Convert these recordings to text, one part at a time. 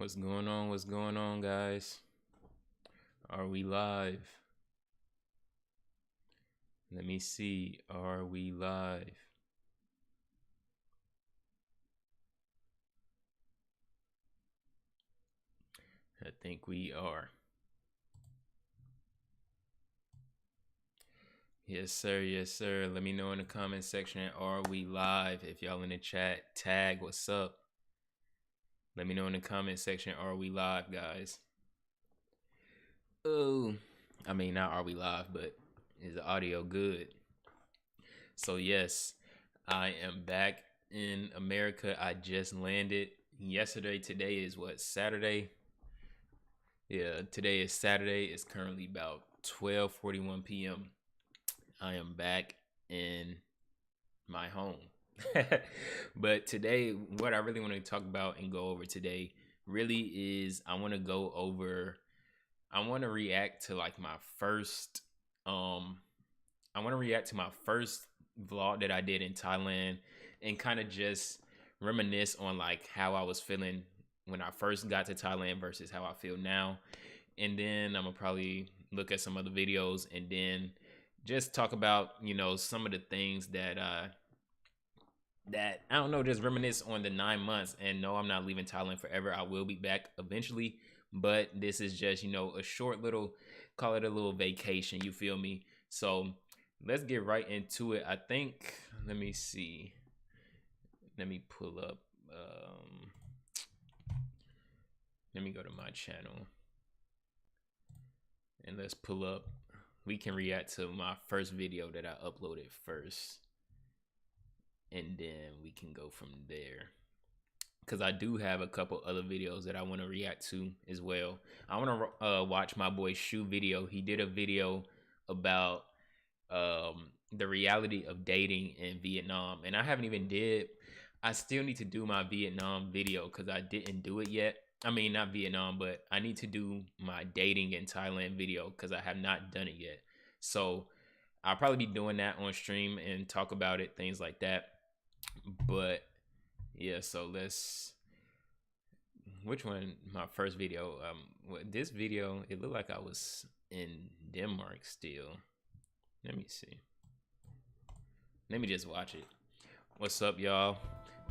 What's going on? What's going on, guys? Are we live? Let me see. Are we live? I think we are. Yes, sir. Yes, sir. Let me know in the comment section. Are we live? If y'all in the chat, tag what's up. Let me know in the comment section. Are we live, guys? Oh, I mean, not are we live, but is the audio good? So yes, I am back in America. I just landed yesterday. Today is what, Saturday? Yeah, today is Saturday. It's currently about 12:41 p.m. I am back in my home. But today, what I really want to talk about and go over today really is I want to react to like my first I want to react to my first vlog that I did in Thailand and kind of just reminisce on like how I was feeling when I first got to Thailand versus how I feel now. And then I'm gonna probably look at some other videos and then just talk about, some of the things that I don't know, just reminisce on the 9 months. And no, I'm not leaving Thailand forever. I will be back eventually, but this is just, a short little, call it a little vacation, you feel me? So let's get right into it. I think, let me see. Let me pull up, let me go to my channel and let's pull up. We can react to my first video that I uploaded first, and then we can go from there. Because I do have a couple other videos that I want to react to as well. I want to watch my boy Shu video. He did a video about the reality of dating in Vietnam, and I haven't even did. I still need to do my Vietnam video because I didn't do it yet. I mean, not Vietnam, but I need to do my dating in Thailand video because I have not done it yet. So I'll probably be doing that on stream and talk about it, things like that. But yeah, so which one? My first video. This video, it looked like I was in Denmark still. Let me see. Let me just watch it. What's up, y'all?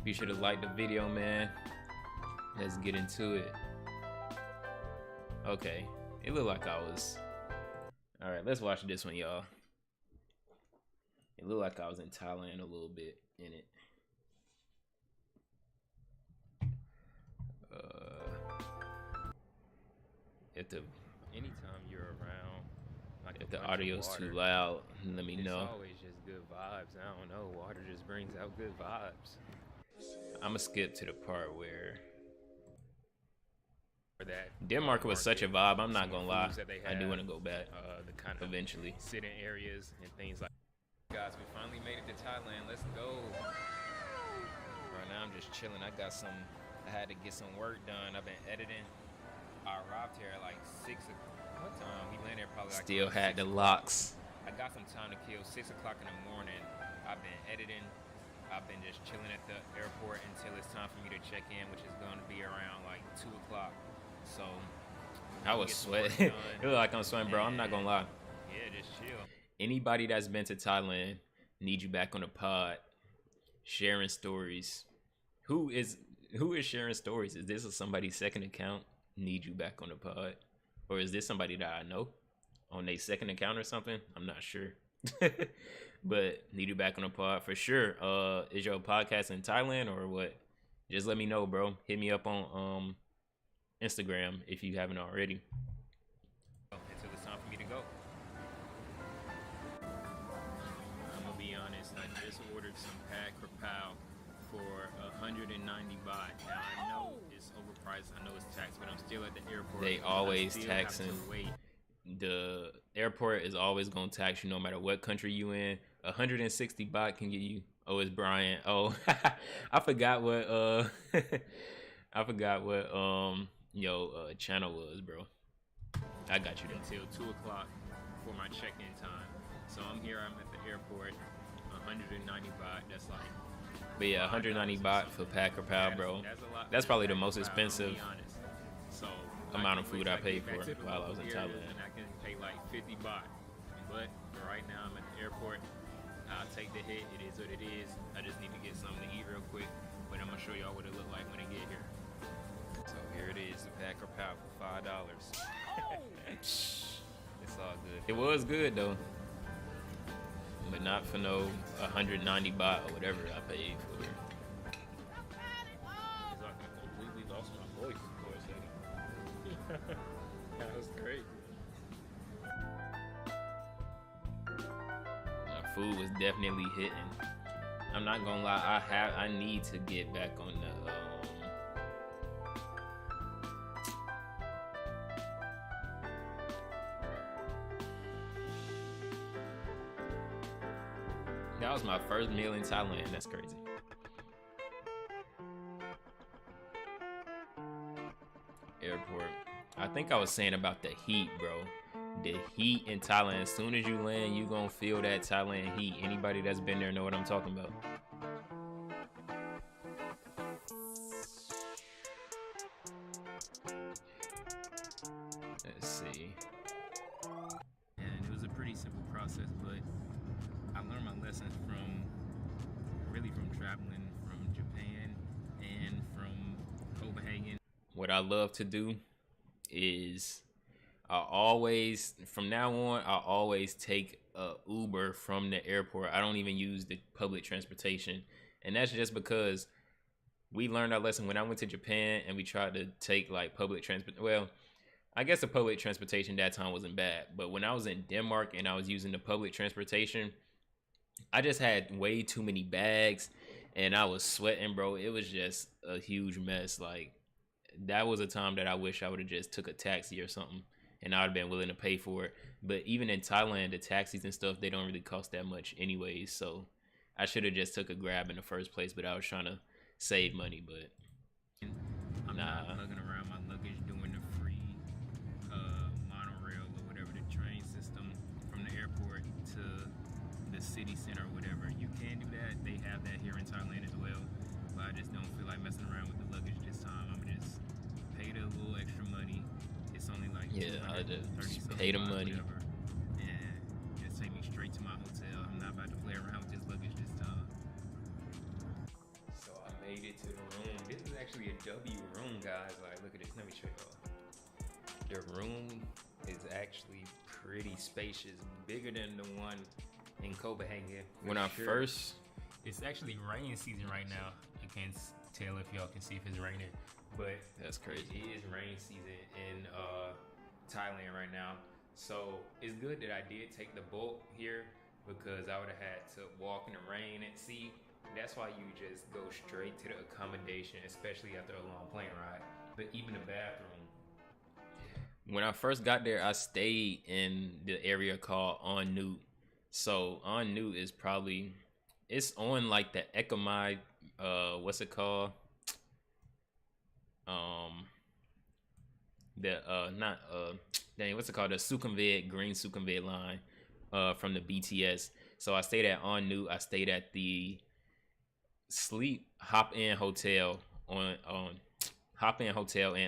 Be sure to like the video, man. Let's get into it. Okay, it looked like I was. All right, let's watch this one, y'all. It looked like I was in Thailand a little bit in it. Anytime you're around, like if the audio's too loud, let me know. It's always just good vibes. I don't know, water just brings out good vibes. I'ma skip to the part where that Denmark was such a vibe. I'm not gonna lie. I do want to go back the kind of eventually. Sitting areas and things like. Guys, we finally made it to Thailand. Let's go. Right now I'm just chilling. I had to get some work done. I've been editing. I arrived here at like 6 o'clock. What time? We landed probably like. Still had the locks. I got some time to kill. 6 o'clock in the morning. I've been editing. I've been just chilling at the airport until it's time for me to check in, which is going to be around like 2 o'clock. So I was sweating. It looked like I'm sweating, bro. I'm not gonna lie. Yeah, just chill. Anybody that's been to Thailand, need you back on the pod, sharing stories. Who is sharing stories? Is this somebody's second account? Need you back on the pod, or is this somebody that I know on their second account or something? I'm not sure. But need you back on the pod for sure. Is your podcast in Thailand or what? Just let me know, bro. Hit me up on Instagram if you haven't already. Until it's time for me to go. I'm gonna be honest, I just ordered some pad krapow for 190 baht. Now I know it's overpriced, I know it's taxed, but I'm still at the airport. They always taxing. The airport is always gonna tax you no matter what country you in. 160 baht can get you. Oh, it's Brian. Oh, I forgot what channel was, bro. I got you until 2 o'clock for my check-in time. So I'm at the airport. 190 baht. That's like. But yeah, 190 baht for pad krapow, bro. That's probably the most expensive So amount of food I paid for while I was in Thailand. And I can pay like 50 baht. But right now I'm at the airport. I'll take the hit. It is what it is. I just need to get something to eat real quick. But I'm gonna show y'all what it look like when I get here. So here it is, the Packer Pow for $5. It's all good. It was good though, but not for no 190 baht or whatever I paid for it. I completely lost my voice for a second. That was great. Food was definitely hitting. I'm not gonna lie, I need to get back on the that was my first meal in Thailand. That's crazy. Airport. I think I was saying about the heat, bro. The heat in Thailand. As soon as you land, you gonna feel that Thailand heat. Anybody that's been there know what I'm talking about. Let's see. And it was a pretty simple process, but I learned my lessons from traveling from Japan and from Copenhagen. What I love to do is from now on, I always take a Uber from the airport. I don't even use the public transportation. And that's just because we learned our lesson when I went to Japan and we tried to take like public transport. Well, I guess the public transportation that time wasn't bad, but when I was in Denmark and I was using the public transportation, I just had way too many bags and I was sweating, bro. It was just a huge mess. Like, that was a time that I wish I would have just took a taxi or something and I would have been willing to pay for it. But even in Thailand, the taxis and stuff, they don't really cost that much anyways. So I should have just took a Grab in the first place, but I was trying to save money. But I'm not lugging around my luggage doing the free monorail or whatever, the train system from the airport to the city center or whatever. You can do that. They have that here in Thailand as well. But I just don't feel like messing around with the luggage this time. I'm just pay the little extra money. It's only like I just pay the money. Whatever, and just take me straight to my hotel. I'm not about to play around with this luggage this time. So I made it to the room. This is actually a W room, guys. Like, look at this. Let me show y'all. The room is actually pretty spacious, bigger than the one in Copenhagen. When I first, it's actually raining season right now. I can't tell if y'all can see if it's raining, but that's crazy. It is rain season in Thailand right now. So it's good that I did take the bulk here because I would have had to walk in the rain and see. That's why you just go straight to the accommodation, especially after a long plane ride. But even the bathroom. When I first got there, I stayed in the area called On Nut. So On Nut is probably, it's on like the Ekamai, what's it called? What's it called? The Sukhumvit, Green Sukhumvit line from the BTS. So I stayed at On Nut. I stayed at the Hop In Hotel in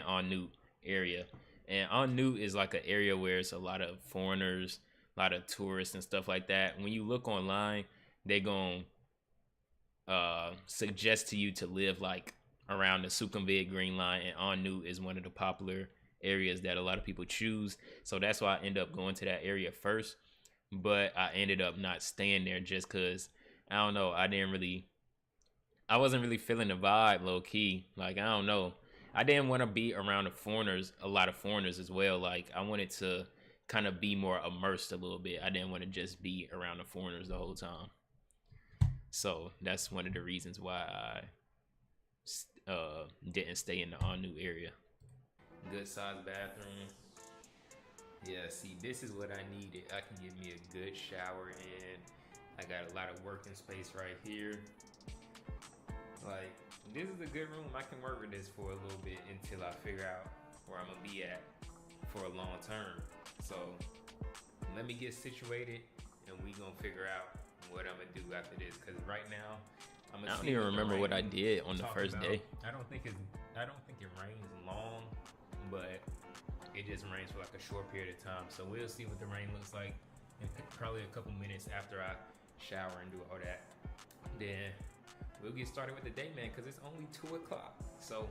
On Nut area. And On Nut is like an area where it's a lot of foreigners, a lot of tourists and stuff like that. When you look online, they're going to suggest to you to live like around the Sukhumvit Green Line, and On Nut is one of the popular areas that a lot of people choose. So that's why I end up going to that area first. But I ended up not staying there just because, I don't know, I wasn't really feeling the vibe low key. Like, I don't know. I didn't want to be around a lot of foreigners as well. Like, I wanted to kind of be more immersed a little bit. I didn't want to just be around the foreigners the whole time. So that's one of the reasons why I didn't stay in the On Nut area. Good sized bathroom. Yeah, see, this is what I needed. I can get me a good shower in. I got a lot of working space right here. Like, this is a good room. I can work with this for a little bit until I figure out where I'm gonna be at for a long term. So let me get situated and we gonna figure out what I'm gonna do after this. Cause right now, I don't even remember what I did on the first day. I don't think it rains long, but it just rains for like a short period of time. So we'll see what the rain looks like in probably a couple minutes after I shower and do all that. Then we'll get started with the day, man, because it's only 2 o'clock. So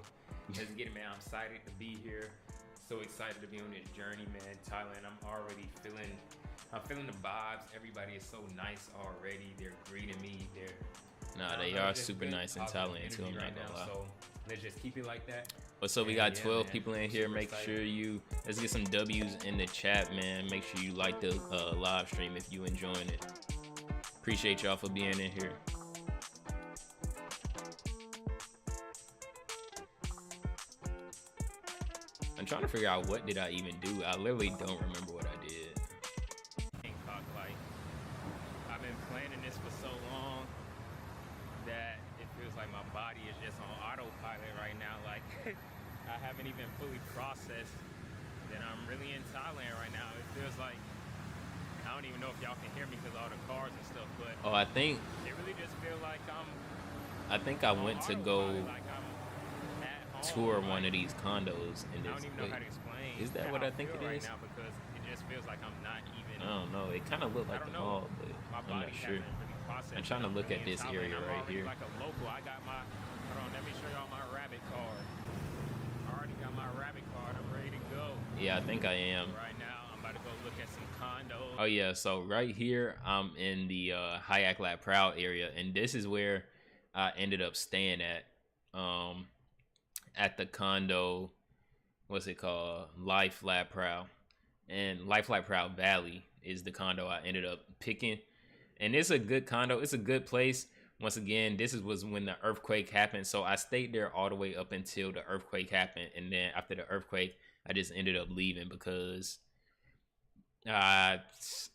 let's get it, man. I'm excited to be here. So excited to be on this journey, man. Thailand, I'm feeling the vibes. Everybody is so nice already. They're greeting me. They are super nice in Thailand too. I'm not gonna lie. So let's just keep it like that. So we got 12 people in here. Make sure let's get some W's in the chat, man. Make sure you like the live stream if you enjoying it. Appreciate y'all for being in here. I'm trying to figure out what did I even do. I literally don't remember what I did. Like, I've been planning this for so long that it feels like my body is just on autopilot right now. Like, I haven't even fully processed that I'm really in Thailand right now. It feels like, I don't even know if y'all can hear me because all the cars and stuff, but I think it really just feels like I went to go tour one of these condos in this. I don't even know how to explain. Is that what I think it is? Right now, because it just feels like I'm not even. I don't know. It kind of looked like the mall, but I'm not sure. Really I'm trying to look at this area right here. Like a local, I got my. Hold on, let me show y'all my rabbit card. I already got my rabbit card. I'm ready to go. Yeah, I think I am. Right now, I'm about to go look at some condos. Oh yeah, so right here, I'm in the Hayak Lab Proud area, and this is where I ended up staying at the condo. What's it called? Life Lab Proud, and Life Lab Proud Valley is the condo I ended up picking, and it's a good condo. It's a good place. Once again, this was when the earthquake happened, so I stayed there all the way up until the earthquake happened, and then after the earthquake, I just ended up leaving because I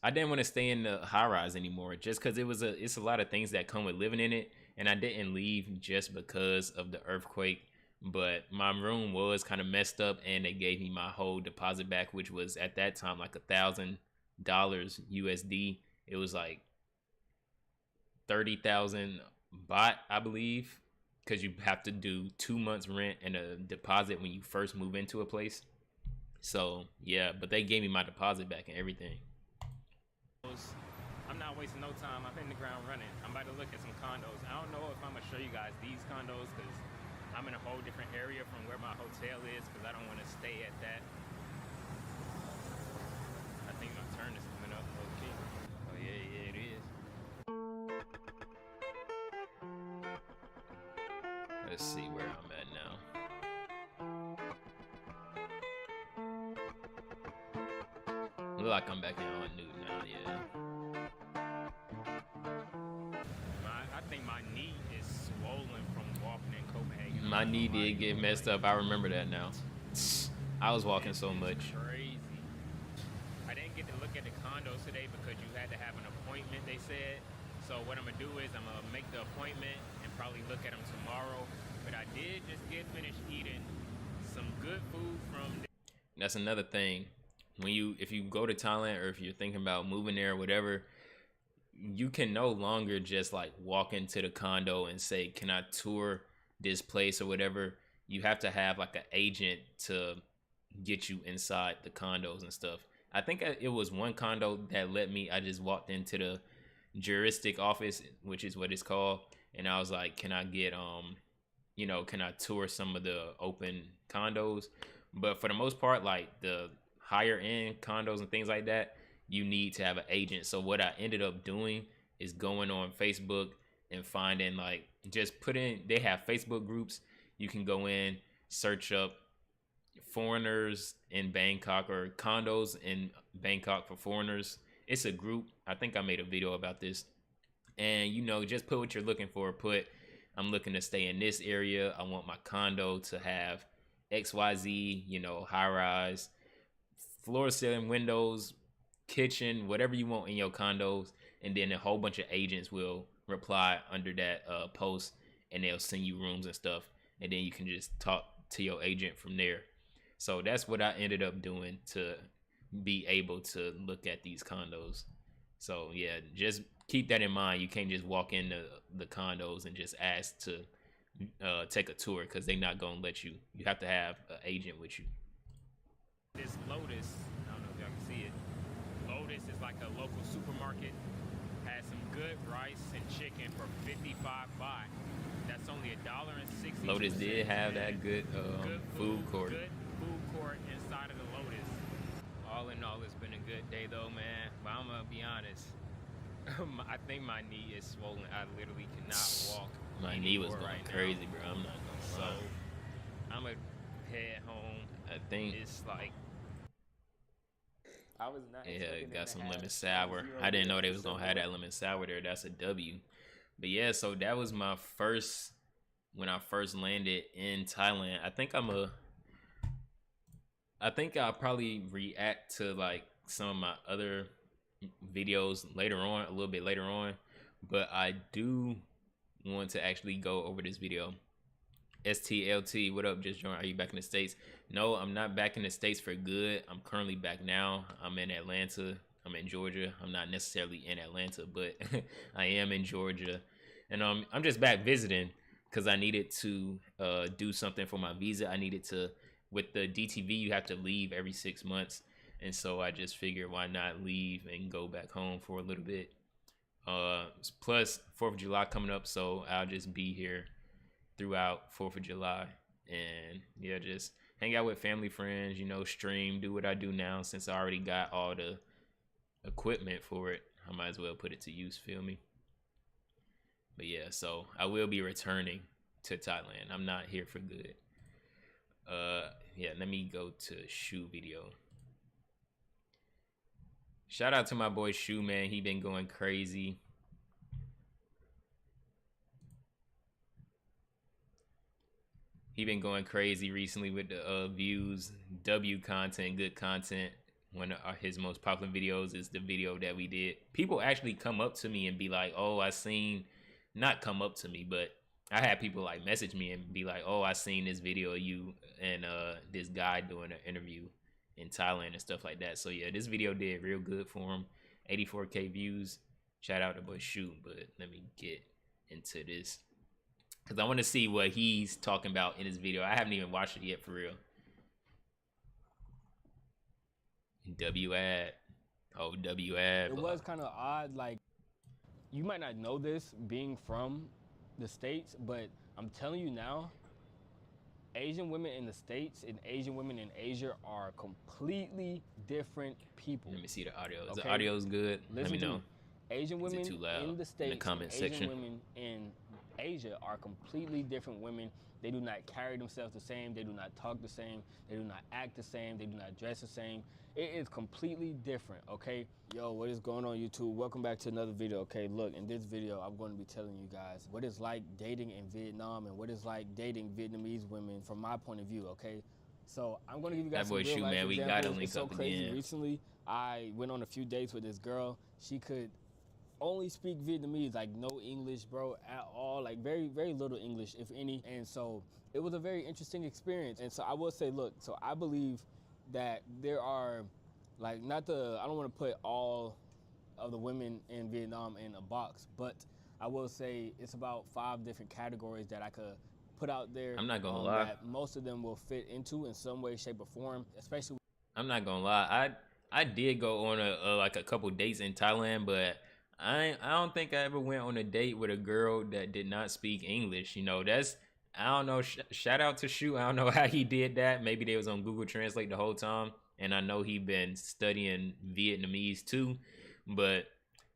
didn't want to stay in the high rise anymore, just because it's a lot of things that come with living in it, and I didn't leave just because of the earthquake. But my room was kind of messed up, and they gave me my whole deposit back, which was at that time like $1,000 USD. It was like 30,000 baht, I believe, because you have to do 2 months rent and a deposit when you first move into a place. So yeah, but they gave me my deposit back and everything. I'm not wasting no time. I'm hitting the ground running. I'm about to look at some condos. I don't know if I'm gonna show you guys these condos because I'm in a whole different area from where my hotel is because I don't want to stay at that. I think my turn is coming up. Okay. Oh yeah, it is. Let's see where I'm at now. Look like I'm back in on new now, yeah. I think my knee is swollen from walking in Copenhagen. My knee did get messed up. I remember that now. I was walking so much. Crazy. I didn't get to look at the condos today because you had to have an appointment, they said. So what I'm gonna do is I'm gonna make the appointment and probably look at them tomorrow. But I did just get finished eating some good food from. That's another thing. If you go to Thailand or if you're thinking about moving there or whatever, you can no longer just like walk into the condo and say, can I tour this place or whatever. You have to have like an agent to get you inside the condos and stuff. I think it was one condo that let me, I just walked into the juristic office, which is what it's called. And I was like, can I get, can I tour some of the open condos? But for the most part, like the higher end condos and things like that, you need to have an agent. So what I ended up doing is going on Facebook and finding they have Facebook groups. You can go in, search up foreigners in Bangkok or condos in Bangkok for foreigners. It's a group. I think I made a video about this. And, just put what you're looking for. I'm looking to stay in this area. I want my condo to have XYZ, high rise, floor ceiling windows, kitchen, whatever you want in your condos. And then a whole bunch of agents will reply under that post, and they'll send you rooms and stuff. And then you can just talk to your agent from there. So that's what I ended up doing to be able to look at these condos. So yeah, just keep that in mind. You can't just walk into the condos and just ask to take a tour, because they're not going to let you. You have to have an agent with you. this Lotus, I don't know if y'all can see it. Lotus is like a local supermarket. Has some good rice and chicken for 55 baht. That's only $1.60. Lotus did have that good food court. Good food court inside of the Lotus. All in all, it's been a good day though, man. But I'm gonna be honest. I think my knee is swollen. I literally cannot walk. My knee was going crazy, bro. I'm not gonna lie. So I'm gonna head home. I think it's like I was not. Yeah, got some lemon sour. I didn't know they was gonna have that lemon sour there. That's a W. But yeah, so that was my first when I first landed in Thailand. I think I'll probably react to like some of my other videos later on, a little bit later on, but I do want to actually go over this video. STLT, what up? Just joined. Are you back in the States? No, I'm not back in the States for good. I'm currently back now. I'm in Atlanta. I'm in Georgia. I'm not necessarily in Atlanta, but I am in Georgia, and I'm just back visiting because I needed to do something for my visa. I needed to, with the DTV, you have to leave every 6 months. And so I just figured why not leave and go back home for a little bit. Plus 4th of July coming up, so I'll just be here throughout 4th of July. And yeah, just hang out with family, friends, you know, stream, do what I do now since I already got all the equipment for it. I might as well put it to use, feel me? But yeah, so I will be returning to Thailand. I'm not here for good. Yeah, let me go to shoe video. Shout out to my boy Shu, man. He been going crazy. He been going crazy recently with the views, W content, good content. One of his most popular videos is the video that we did. People actually come up to me and be like, oh, I seen, not come up to me, but I had people like message me and be like, oh, I seen this video of you and this guy doing an interview in Thailand and stuff like that. So yeah, this video did real good for him. 84K views. Shout out to boy Shu. But let me get into this because I want to see what he's talking about in his video. I haven't even watched it yet for real. W ad. Oh, W ad. It was kind of odd. Like, you might not know this being from the States, but I'm telling you now, Asian women in the States and Asian women in Asia are completely different people. Let me see the audio. Is the audio's good? Let me know. Asian women too loud in the States, in the comment Asian section. women in Asia are completely different women. They do not carry themselves the same. They do not talk the same. They do not act the same. They do not dress the same. It is completely different, okay? Yo, what is going on, YouTube? Welcome back to another video, okay? Look, in this video, I'm going to be telling you guys what it's like dating in Vietnam and what it's like dating Vietnamese women from my point of view, okay? So I'm going to give you guys some real life examples. We gotta link it's so up crazy. again. Recently, I went on a few dates with this girl. She could only speak Vietnamese, like no English, bro, at all. Like very, very little English, if any. And so it was a very interesting experience. And so I will say, look, so I believe that there are, like, I don't want to put all of the women in Vietnam in a box, but I will say it's about 5 different categories that I could put out there. I'm not gonna lie. That most of them will fit into in some way, shape, or form, especially. I'm not gonna lie. I did go on a couple dates in Thailand, but I don't think I ever went on a date with a girl that did not speak English. You know, I don't know. Shout out to Shu. I don't know how he did that. Maybe they was on Google Translate the whole time. And I know he been studying Vietnamese too, but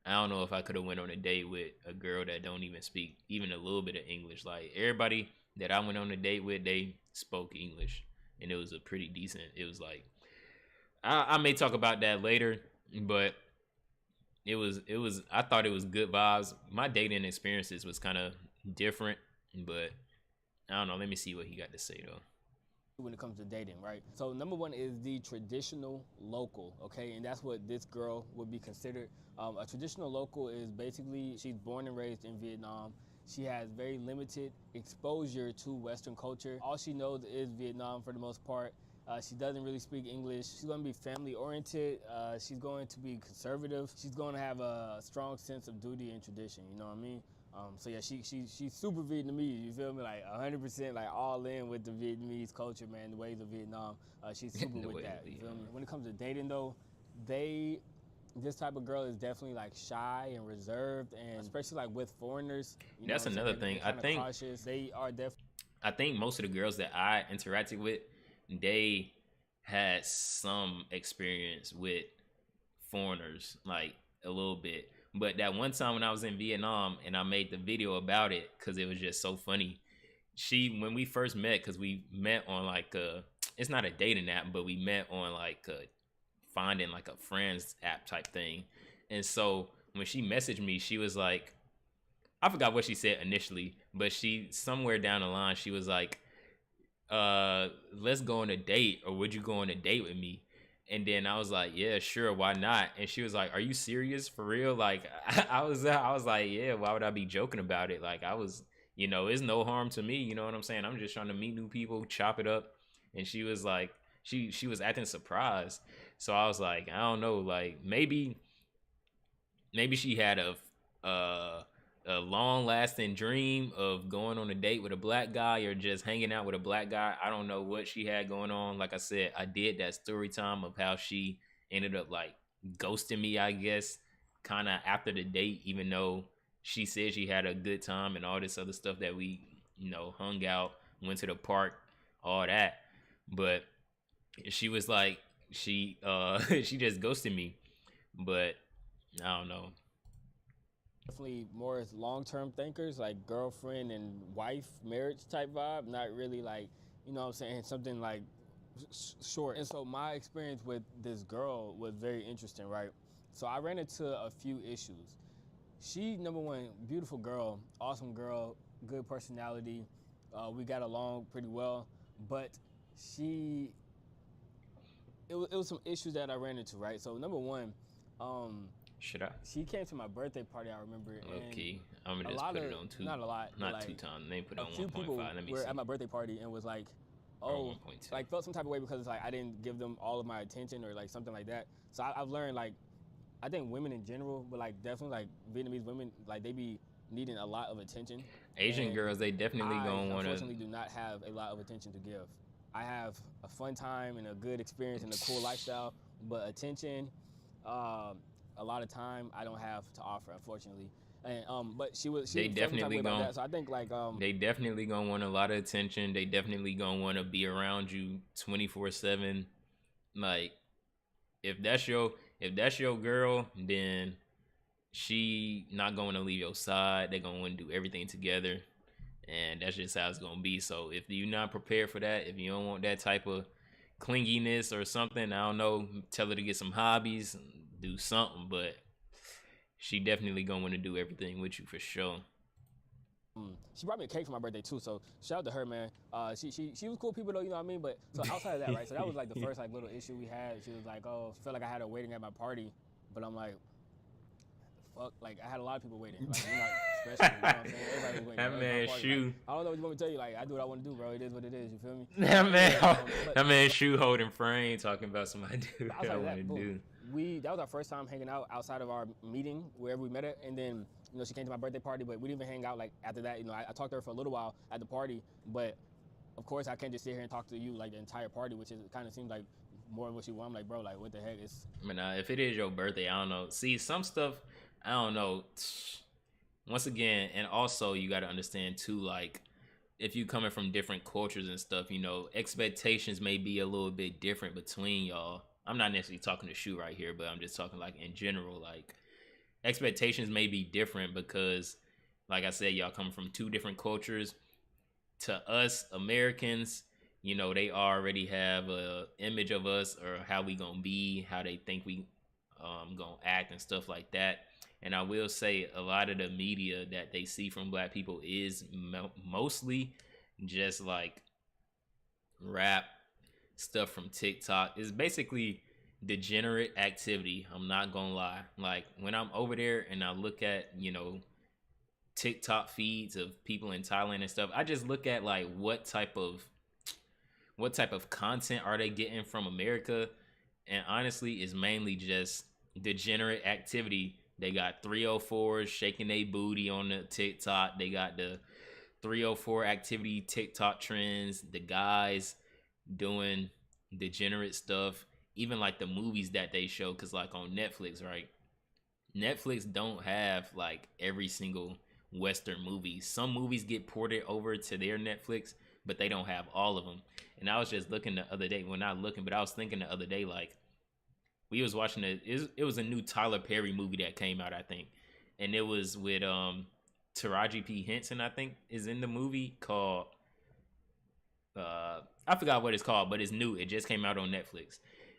I don't know if I could have went on a date with a girl that don't even speak even a little bit of English. Like everybody that I went on a date with, they spoke English, and it was a pretty decent. It was like I may talk about that later, but it was. I thought it was good vibes. My dating experiences was kind of different, but I don't know. Let me see what he got to say though. When it comes to dating, right? So number one is the traditional local, okay? And that's what this girl would be considered. A traditional local is basically, she's born and raised in Vietnam. She has very limited exposure to Western culture. All she knows is Vietnam for the most part. She doesn't really speak English. She's going to be family oriented. She's going to be conservative. She's going to have a strong sense of duty and tradition, you know what I mean? So yeah, she's super Vietnamese. You feel me? Like 100%, like all in with the Vietnamese culture, man. The ways of Vietnam. She's super with that. You feel me? When it comes to dating though, this type of girl is definitely like shy and reserved, and especially like with foreigners. That's another thing. I think cautious. They are definitely. I think most of the girls that I interacted with, they had some experience with foreigners, like a little bit. But that one time when I was in Vietnam and I made the video about it because it was just so funny. When we first met, because we met on like it's not a dating app, but we met on like finding like a friends app type thing. And so when she messaged me, she was like, I forgot what she said initially, but she somewhere down the line she was like, let's go on a date, or would you go on a date with me? And then I was like, yeah, sure, why not? And she was like, are you serious, for real? Like I was like, yeah, why would I be joking about it? Like I was, it's no harm to me, you know what I'm saying? I'm just trying to meet new people, chop it up. And she was like, she was acting surprised. So I was like, I don't know, like maybe she had a long-lasting dream of going on a date with a black guy or just hanging out with a black guy. I don't know what she had going on. Like I said, I did that story time of how she ended up like ghosting me, I guess, kind of after the date, even though she said she had a good time and all this other stuff that we, hung out, went to the park, all that. But she was like, she just ghosted me. But I don't know. Definitely more as long-term thinkers, like girlfriend and wife marriage type vibe, not really like, you know what I'm saying, something like short. And so my experience with this girl was very interesting, right? So I ran into a few issues. She, number one, beautiful girl, awesome girl, good personality. We got along pretty well, but it was some issues that I ran into, right? So number one, should I? She came to my birthday party, I remember. Okay, I'm gonna just put it on two. Not a lot. Not like, 2 times. They put it on 1.5. A few people were at my birthday party and was like, oh, like felt some type of way because it's like I didn't give them all of my attention or like something like that. So I've learned like, I think women in general, but like definitely like Vietnamese women, like they be needing a lot of attention. Asian girls, they definitely gonna want to. Unfortunately, do not have a lot of attention to give. I have a fun time and a good experience and a cool lifestyle, but attention, a lot of time I don't have to offer, unfortunately. And but she they definitely gonna that. So I think like they definitely gonna want a lot of attention. They definitely gonna want to be around you 24/7. Like if that's your girl, then she not going to leave your side. They're gonna want to do everything together, and that's just how it's gonna be. So if you're not prepared for that, if you don't want that type of clinginess or something, I don't know, tell her to get some hobbies, do something, but she definitely gonna want to do everything with you for sure. She brought me a cake for my birthday too, so shout out to her, man. She was cool people though, you know what I mean? But so outside of that, right? So that was like the first like little issue we had. She was like, oh, felt like I had her waiting at my party, but I'm like, fuck, like I had a lot of people waiting. Like, you're not special, you know what I'm saying? Everybody was waiting. That man shoe. Like, I don't know what you want me to tell you. Like I do what I want to do, bro. It is what it is. You feel me? That man shoe holding frame talking about somebody do what I want to do. That was our first time hanging out outside of our meeting, wherever we met her, and then she came to my birthday party, but we didn't even hang out like after that. I talked to her for a little while at the party, but of course I can't just sit here and talk to you like the entire party, which kind of seems like more of what you want. I'm like, bro, like what the heck is? I mean, if it is your birthday, I don't know. See, some stuff, I don't know. Once again, and also you got to understand too, like if you coming from different cultures and stuff, expectations may be a little bit different between y'all. I'm not necessarily talking to Shu right here, but I'm just talking like in general, like expectations may be different because like I said, y'all come from 2 different cultures. To us Americans, they already have a image of us or how we gonna be, how they think we gonna act and stuff like that. And I will say a lot of the media that they see from black people is mostly just like rap stuff from TikTok. Is basically degenerate activity. I'm not gonna lie. Like when I'm over there and I look at TikTok feeds of people in Thailand and stuff, I just look at like what type of content are they getting from America, and honestly it's mainly just degenerate activity They got 304s shaking their booty on the TikTok. They got the 304 activity TikTok trends. The guys doing degenerate stuff. Even like the movies that they show, because like on Netflix, right? Netflix don't have like every single Western movie. Some movies get ported over to their Netflix, but they don't have all of them. And I was just looking the other day, well, not looking, but I was thinking the other day, like, we was watching it was a new Tyler Perry movie that came out, I think. And it was with Taraji P. Henson, I think, is in the movie, called I forgot what it's called, but it's new. It just came out on Netflix.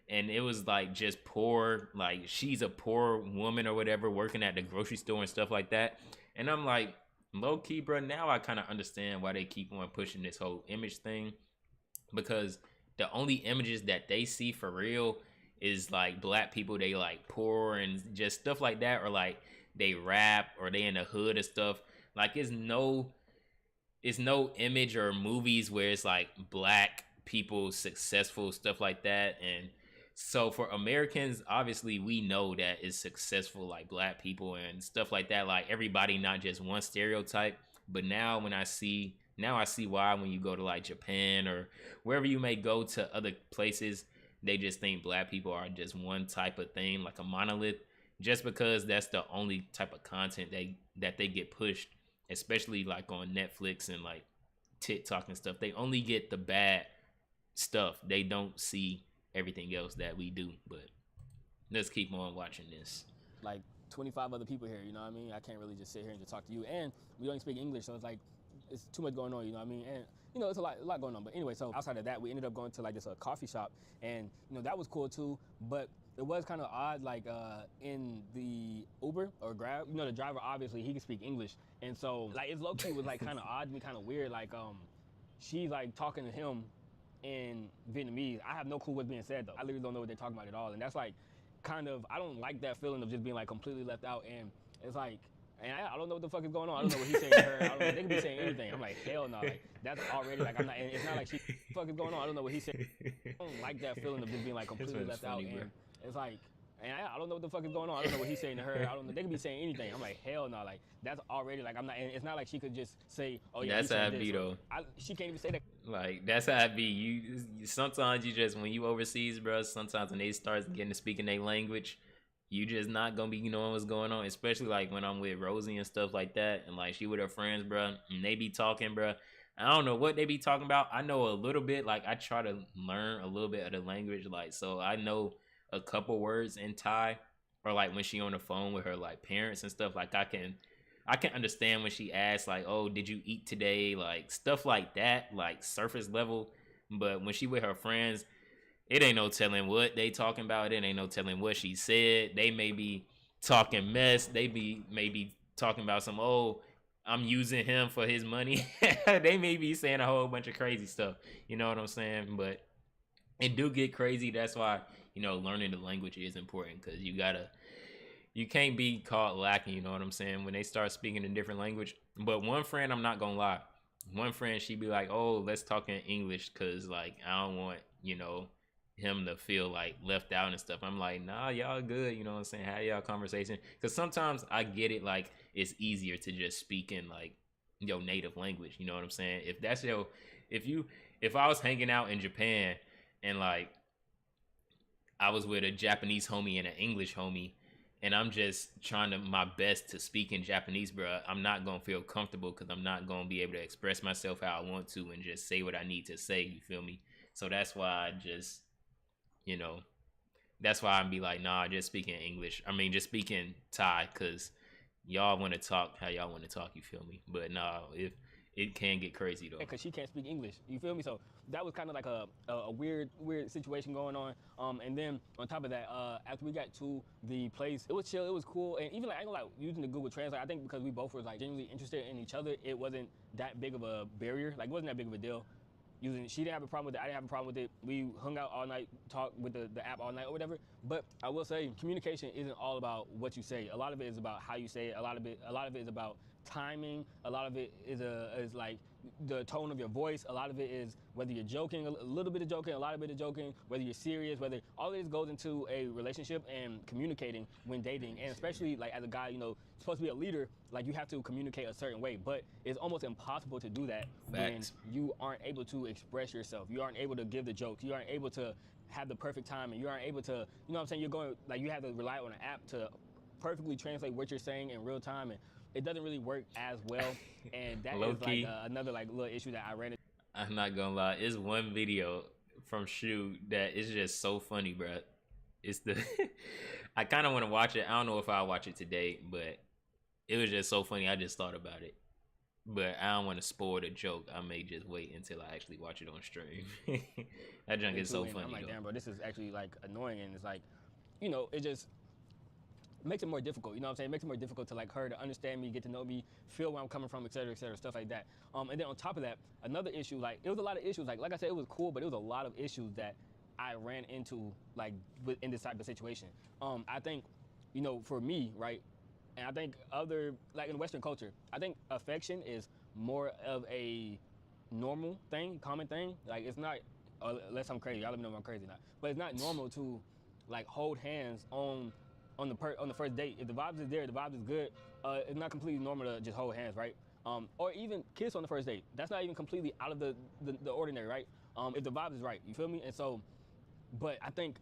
And it was like just poor, like she's a poor woman or whatever working at the grocery store and stuff like that. And I'm like, low key, bro, now I kind of understand why they keep on pushing this whole image thing, because the only images that they see for real is like black people, they like poor and just stuff like that, or like they rap or they in the hood and stuff. Like it's no image or movies where it's like black people successful, stuff like that. And so for Americans, obviously we know that it's successful, like black people and stuff like that, like everybody, not just one stereotype. But now I see why when you go to like Japan or wherever you may go to other places, they just think black people are just one type of thing, like a monolith, just because that's the only type of content that they get pushed, especially like on Netflix and like TikTok and stuff. They only get the bad stuff. They don't see everything else that we do. But let's keep on watching this. Like 25 other people here, you know what I mean? I can't really just sit here and just talk to you. And we don't speak English, so it's like, it's too much going on, you know what I mean? And, you know, it's a lot going on. But anyway, so outside of that, we ended up going to like this coffee shop, and, you know, that was cool too. But it was kind of odd, like in the Uber or Grab, you know, the driver, obviously, he can speak English. And so, like, it's low-key was like kind of odd and kind of weird. Like, she's like talking to him in Vietnamese. I have no clue what's being said though. I literally don't know what they're talking about at all. And that's like kind of, I don't like that feeling of just being like completely left out. And it's like, and I don't know what the fuck is going on. I don't know what he's saying to her. I don't know. They could be saying anything. I'm like, hell no. Like, that's already like, I'm not, and it's not like she, what the fuck is going on? I don't know what he's saying. I don't like that feeling of just being like completely left out. And it's like, and I don't know what the fuck is going on. I don't know what he's saying to her. I don't know. They could be saying anything. I'm like, hell no. Like, that's already like, I'm not, and it's not like she could just say, oh yeah, that's how it be though. She can't even say that. Like, that's how it be. You sometimes you just, when you overseas, bro, sometimes when they start getting to speaking their language, you just not gonna be knowing what's going on. Especially like when I'm with Rosie and stuff like that, and like she with her friends, bro, and they be talking, bro. I don't know what they be talking about. I know a little bit. Like, I try to learn a little bit of the language, like, so I know a couple words in Thai, or like when she on the phone with her like parents and stuff, like I can understand when she asks like, oh, did you eat today, like stuff like that, like surface level. But when she with her friends, it ain't no telling what they talking about. It ain't no telling what she said. They may be talking mess. They may be talking about some, oh, I'm using him for his money. They may be saying a whole bunch of crazy stuff, you know what I'm saying? But it do get crazy. That's why, you know, learning the language is important, because you can't be caught lacking, you know what I'm saying, when they start speaking a different language. But one friend, I'm not gonna lie, one friend, she'd be like, oh, let's talk in English, because like I don't want, you know, him to feel like left out and stuff. I'm like, nah, y'all good, you know what I'm saying, have y'all conversation. Because sometimes I get it, like it's easier to just speak in like your native language, you know what I'm saying. If that's your, if I was hanging out in Japan and like I was with a Japanese homie and an English homie, and I'm just trying to my best to speak in Japanese, bro, I'm not gonna feel comfortable, because I'm not gonna be able to express myself how I want to and just say what I need to say, you feel me? So that's why I just, you know, that's why I'd be like, nah, just speaking English. I mean, just speaking Thai, because y'all want to talk how y'all want to talk, you feel me? But nah, if it can get crazy though. Because she can't speak English, you feel me? So that was kind of like a weird situation going on. And then on top of that, after we got to the place, it was chill, it was cool. And even like, I ain't gonna lie, using the Google Translate, I think because we both were like genuinely interested in each other, it wasn't that big of a barrier. Like, it wasn't that big of a deal. She didn't have a problem with it, I didn't have a problem with it. We hung out all night, talked with the app all night or whatever. But I will say, communication isn't all about what you say. A lot of it is about how you say it. A lot of it is about timing. A lot of it is like the tone of your voice. A lot of it is whether you're joking, a little bit of joking, a lot of bit of joking, whether you're serious, whether all of this goes into a relationship and communicating when dating. And especially like as a guy, you know, supposed to be a leader, like you have to communicate a certain way, but it's almost impossible to do that Facts. when you aren't able to express yourself. You aren't able to give the jokes. You aren't able to have the perfect timing. You aren't able to, you know what I'm saying? You're going, like you have to rely on an app to perfectly translate what you're saying in real time, and it doesn't really work as well. And that is like another like little issue that I ran into. I'm not gonna lie, it's one video from Shoot that is just so funny, bro. It's the I kind of want to watch it. I don't know if I'll watch it today, but it was just so funny. I just thought about it, but I don't want to spoil the joke. I may just wait until I actually watch it on stream. That junk is so funny. I'm like, though. damn, bro, this is actually like annoying, and it's like, you know, it just makes it more difficult. You know what I'm saying? It makes it more difficult to like her to understand me, get to know me, feel where I'm coming from, et cetera, stuff like that. And then on top of that, another issue, like it was a lot of issues. Like I said, it was cool, but it was a lot of issues that I ran into like in this type of situation. I think, you know, for me, right, and I think other, like in Western culture, I think affection is more of a normal thing, common thing. Like it's not, unless I'm crazy, y'all let me know if I'm crazy or not, but it's not normal to like hold hands on the first date. If the vibes is there, the vibes is good, it's not completely normal to just hold hands, right? Or even kiss on the first date. That's not even completely out of the ordinary, right? If the vibe is right, you feel me? And so, but I think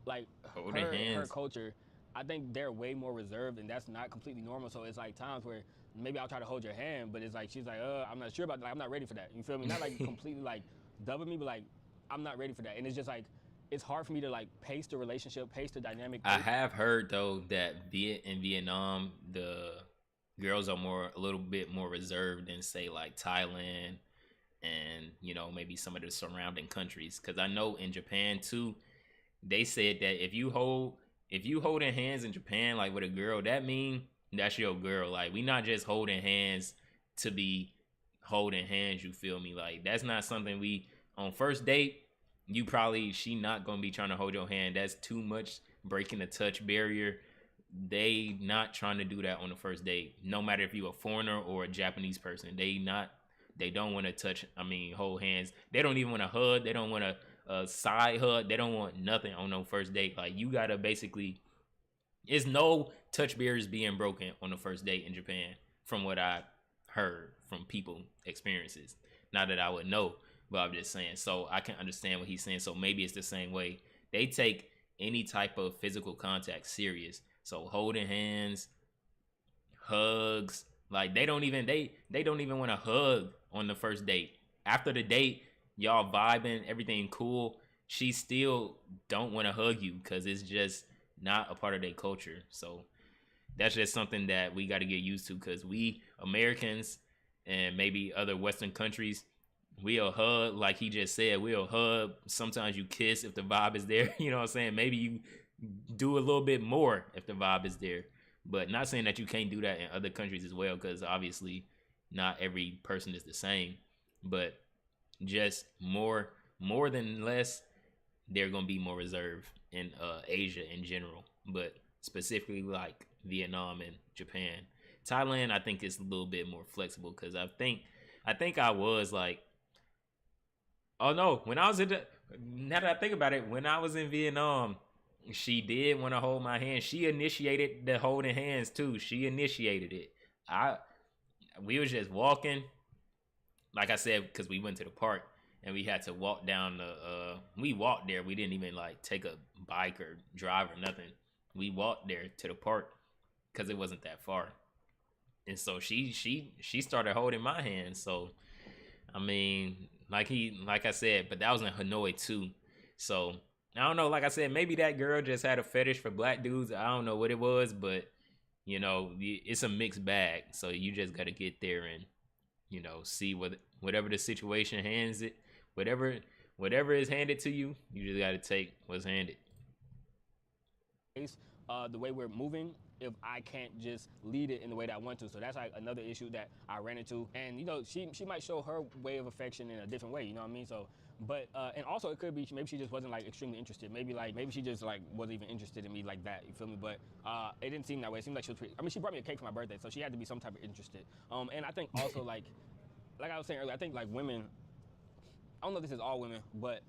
like her culture, I think they're way more reserved, and that's not completely normal. So it's like times where maybe I'll try to hold your hand, but it's like she's like, I'm not sure about that. Like, I'm not ready for that. You feel me? Not like completely like dubbing me, but like I'm not ready for that. And it's just like it's hard for me to like pace the relationship, pace the dynamic. I have heard though that in Vietnam the girls are a little bit more reserved than say like Thailand and, you know, maybe some of the surrounding countries. Because I know in Japan too, they said that if you holding hands in Japan like with a girl, that mean that's your girl. Like we not just holding hands to be holding hands, you feel me? Like that's not something we on first date. She not gonna be trying to hold your hand. That's too much, breaking the touch barrier. They not trying to do that on the first date. No matter if you a foreigner or a Japanese person, they don't want to touch. I mean, hold hands. They don't even want to hug. They don't want a side hug. They don't want nothing on no first date. Like you gotta basically, it's no touch barriers being broken on the first date in Japan, from what I heard from people experiences. Not that I would know, but I'm just saying. So I can understand what he's saying. So maybe it's the same way. They take any type of physical contact serious. So holding hands, hugs, like they don't even want to hug on the first date. After the date, y'all vibing, everything cool. She still don't want to hug you because it's just not a part of their culture. So that's just something that we got to get used to, because we Americans and maybe other Western countries, we'll hug, like he just said, we'll hug. Sometimes you kiss if the vibe is there. You know what I'm saying? Maybe you do a little bit more if the vibe is there. But not saying that you can't do that in other countries as well, because obviously not every person is the same. But just more than less, they're going to be more reserved in Asia in general. But specifically like Vietnam and Japan. Thailand, I think, is a little bit more flexible, because I think I was like, oh no, when I was now that I think about it, when I was in Vietnam, she did want to hold my hand. She initiated the holding hands too. She initiated it. We was just walking, like I said, because we went to the park and we had to walk down we walked there. We didn't even like take a bike or drive or nothing. We walked there to the park because it wasn't that far. And so she started holding my hand. So I mean, like I said, but that was in Hanoi too. So I don't know. Like I said, maybe that girl just had a fetish for black dudes. I don't know what it was, but you know, it's a mixed bag. So you just got to get there and, you know, see whatever the situation hands it, whatever is handed to you, you just got to take what's handed. The way we're moving, if I can't just lead it in the way that I want to. So that's like another issue that I ran into. And, you know, she might show her way of affection in a different way, you know what I mean? So But and also it could be maybe she just wasn't like extremely interested. Maybe she just like wasn't even interested in me like that. You feel me? But it didn't seem that way. It seemed like she was pretty. I mean, she brought me a cake for my birthday, so she had to be some type of interested. And I think also like I was saying earlier, I think like women. I don't know if this is all women, but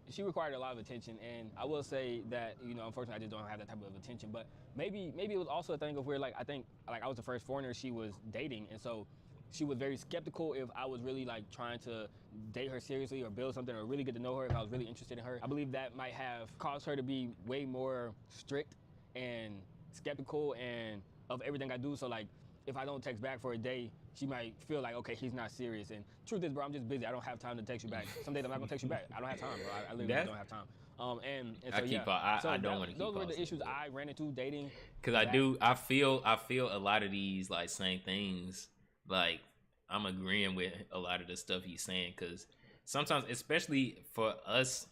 she required a lot of attention, and I will say that unfortunately I just don't have that type of attention. But maybe it was also a thing of where like I think like I was the first foreigner she was dating, and so she was very skeptical if I was really like trying to date her seriously or build something or really get to know her, if I was really interested in her. I believe that might have caused her to be way more strict and skeptical and of everything I do. So like if I don't text back for a day, she might feel like, okay, he's not serious. And truth is, bro, I'm just busy. I don't have time to text you back. Some days I'm not gonna text you back. I don't have time, bro. I literally don't have time. And so I don't want to keep. Those were the issues I ran into dating. Cause I feel a lot of these like same things. Like I'm agreeing with a lot of the stuff he's saying. Cause sometimes, especially for us,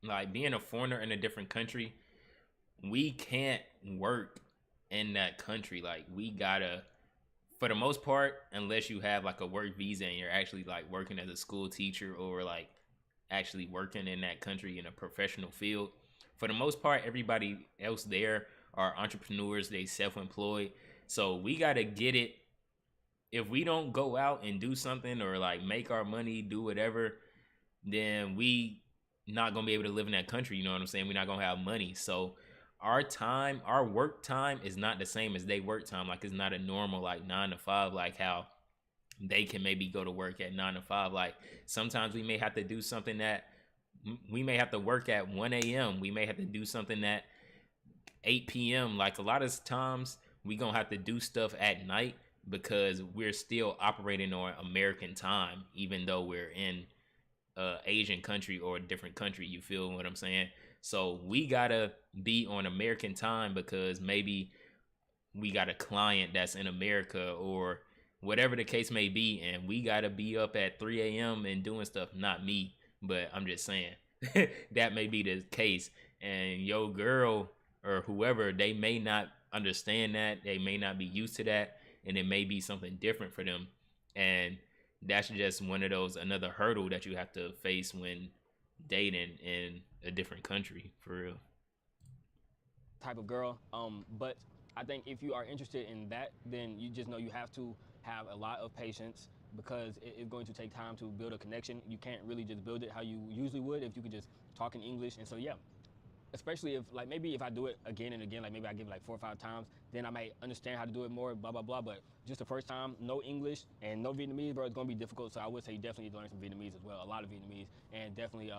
like being a foreigner in a different country, we can't work in that country. Like we gotta. For the most part, unless you have like a work visa and you're actually like working as a school teacher or like actually working in that country in a professional field, for the most part, everybody else there are entrepreneurs, they self-employed. So we got to get it. If we don't go out and do something or like make our money, do whatever, then we not going to be able to live in that country. You know what I'm saying? We're not going to have money. So our work time is not the same as they work time. Like it's not a normal like 9 to 5, like how they can maybe go to work at 9 to 5. Like sometimes we may have to do something that we may have to work at 1 a.m. We may have to do something at 8 p.m. Like a lot of times we gonna have to do stuff at night because we're still operating on American time, even though we're in Asian country or a different country. You feel what I'm saying? So we gotta be on American time because maybe we got a client that's in America or whatever the case may be, and we gotta be up at 3 a.m. and doing stuff. Not me, but I'm just saying that may be the case. And your girl or whoever, they may not understand that, they may not be used to that, and it may be something different for them. And that's just one of those, another hurdle that you have to face when dating in a different country, for real. Type of girl. But I think if you are interested in that, then you just know you have to have a lot of patience because it is going to take time to build a connection. You can't really just build it how you usually would if you could just talk in English. And so, yeah, especially if like maybe if I do it again and again, like maybe I give it like 4 or 5 times, then I might understand how to do it more, blah, blah, blah. But just the first time, no English and no Vietnamese, bro, it's going to be difficult. So I would say you definitely need to learn some Vietnamese as well, a lot of Vietnamese, and definitely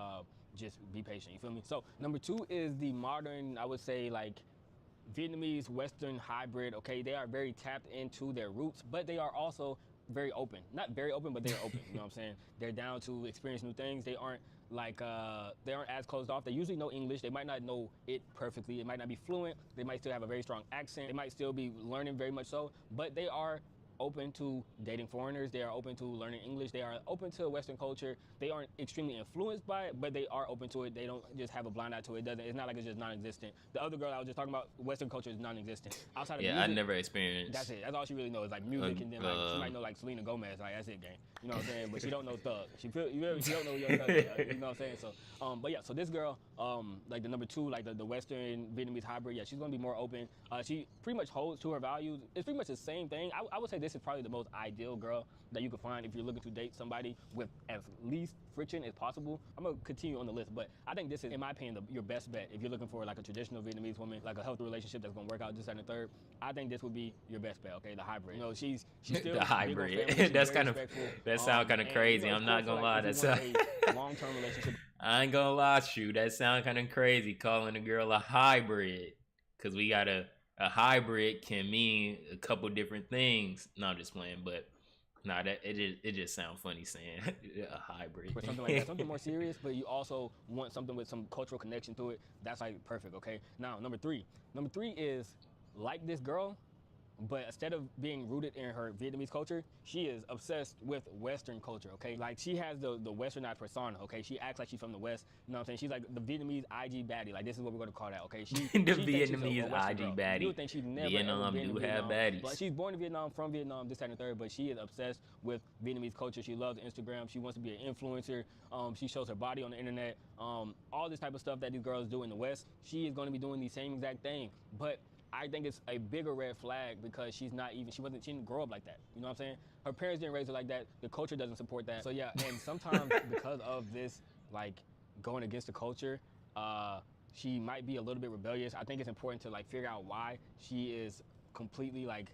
just be patient, you feel me? So number 2 is the modern, I would say like Vietnamese Western hybrid. Okay, they are very tapped into their roots, but they are also very open. Not very open, but they're open. You know what I'm saying? They're down to experience new things. They aren't like they aren't as closed off. They usually know English. They might not know it perfectly. It might not be fluent. They might still have a very strong accent. They might still be learning very much so, but they are open to dating foreigners. They are open to learning English. They are open to Western culture. They aren't extremely influenced by it, but they are open to it. They don't just have a blind eye to it. It's not like it's just non-existent. The other girl I was just talking about, Western culture is non-existent. Outside of music, I never experienced. That's it. That's all she really knows, like music, and then like she might know like Selena Gomez. Like that's it, gang. You know what I'm saying? But she don't know Thug. She don't know Young Thug. You know what I'm saying? So, but yeah. So this girl, like the number 2, like the Western Vietnamese hybrid. Yeah, she's gonna be more open. She pretty much holds to her values. It's pretty much the same thing. I would say this is probably the most ideal girl that you can find if you're looking to date somebody with as least friction as possible. I'm gonna continue on the list, but I think this is, in my opinion, your best bet if you're looking for like a traditional Vietnamese woman, like a healthy relationship that's gonna work out this and the third. I think this would be your best bet. Okay, the hybrid. You know, she's still the hybrid. That's kind of sound kind of crazy. I'm not gonna lie. That's a long-term relationship. I ain't gonna lie to you. That sound kind of crazy calling a girl a hybrid, because we got a hybrid can mean a couple different things. No, I'm just playing, but nah, that it just sounds funny saying a hybrid. For something like that, something more serious, but you also want something with some cultural connection to it. That's like perfect. Okay. Now number 3 is like this girl, But instead of being rooted in her Vietnamese culture, she is obsessed with Western culture, okay? Like, she has the Westernized persona, okay? She acts like she's from the West, you know what I'm saying? She's like the Vietnamese IG baddie. Like, this is what we're gonna call that, okay? The she Vietnamese IG girl. baddie. You would think she's never Vietnam ever been do to have Vietnam. baddies. But she's born in Vietnam, from Vietnam, this, that, and the third, but she is obsessed with Vietnamese culture. She loves Instagram. She wants to be an influencer. She shows her body on the internet. All this type of stuff that these girls do in the West, she is gonna be doing the same exact thing. But I think it's a bigger red flag because she didn't grow up like that. You know what I'm saying? Her parents didn't raise her like that. The culture doesn't support that. So yeah, and sometimes because of this, like, going against the culture, she might be a little bit rebellious. I think it's important to like figure out why she is completely like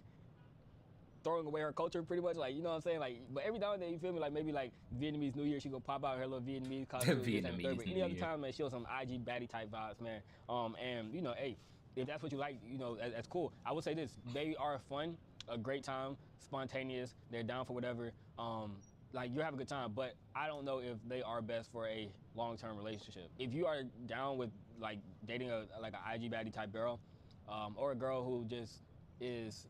throwing away her culture pretty much, like, you know what I'm saying? Like, but every now and then, you feel me, like maybe like Vietnamese New Year, she gonna pop out her little Vietnamese costume. Vietnamese but New any other Year. time, man, she was some IG baddie type vibes, man. And you know, hey, if that's what you like, you know, that's cool. I would say this: they are fun, a great time, spontaneous. They're down for whatever. Like, you have a good time, but I don't know if they are best for a long-term relationship. If you are down with like dating an IG baddie type girl, or a girl who just is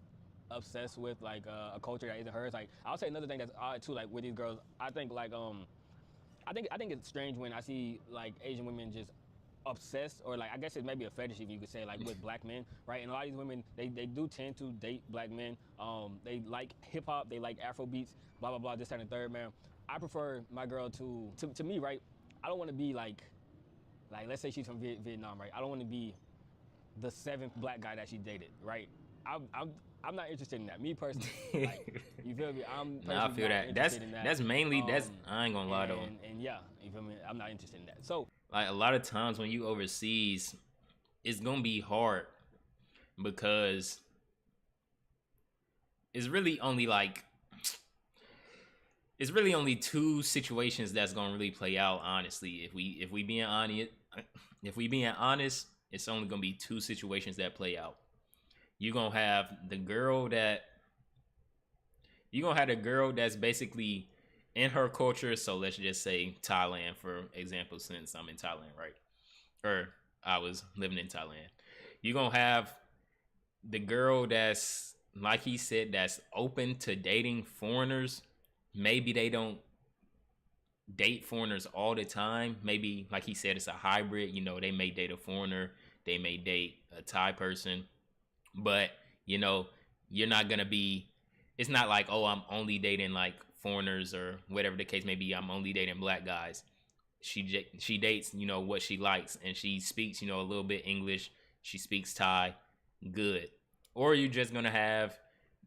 obsessed with like a culture that isn't hers, like, I'll say another thing that's odd too, like with these girls. I think like I think it's strange when I see like Asian women just obsessed, or like, I guess it may be a fetish, if you could say, like with black men, right? And a lot of these women, they do tend to date black men. They like hip hop, they like Afro beats, blah blah blah, this, that, and the third, man. I prefer my girl to me, right? I don't want to be like let's say she's from Vietnam, right? I don't want to be the 7th black guy that she dated, right? I'm not interested in that. Me personally, like, you feel me? I'm personally I feel not that. interested in that. That's mainly I ain't gonna lie though. And yeah, you feel me? I'm not interested in that. So Like, a lot of times when you overseas, it's gonna be hard because it's really only two situations that's gonna really play out. Honestly, if we being honest, it's only gonna be two situations that play out. You're gonna have the girl that's basically in her culture. So let's just say Thailand, for example, since I'm in Thailand, right? Or I was living in Thailand. You're gonna have the girl that's, like he said, that's open to dating foreigners. Maybe they don't date foreigners all the time. Maybe, like he said, it's a hybrid. You know, they may date a foreigner, they may date a Thai person, but you know, you're not gonna be. It's not like, oh, I'm only dating like foreigners or whatever the case may be. I'm only dating black guys. She dates, you know, what she likes, and she speaks, you know, a little bit English. She speaks Thai, good. Or you're just gonna have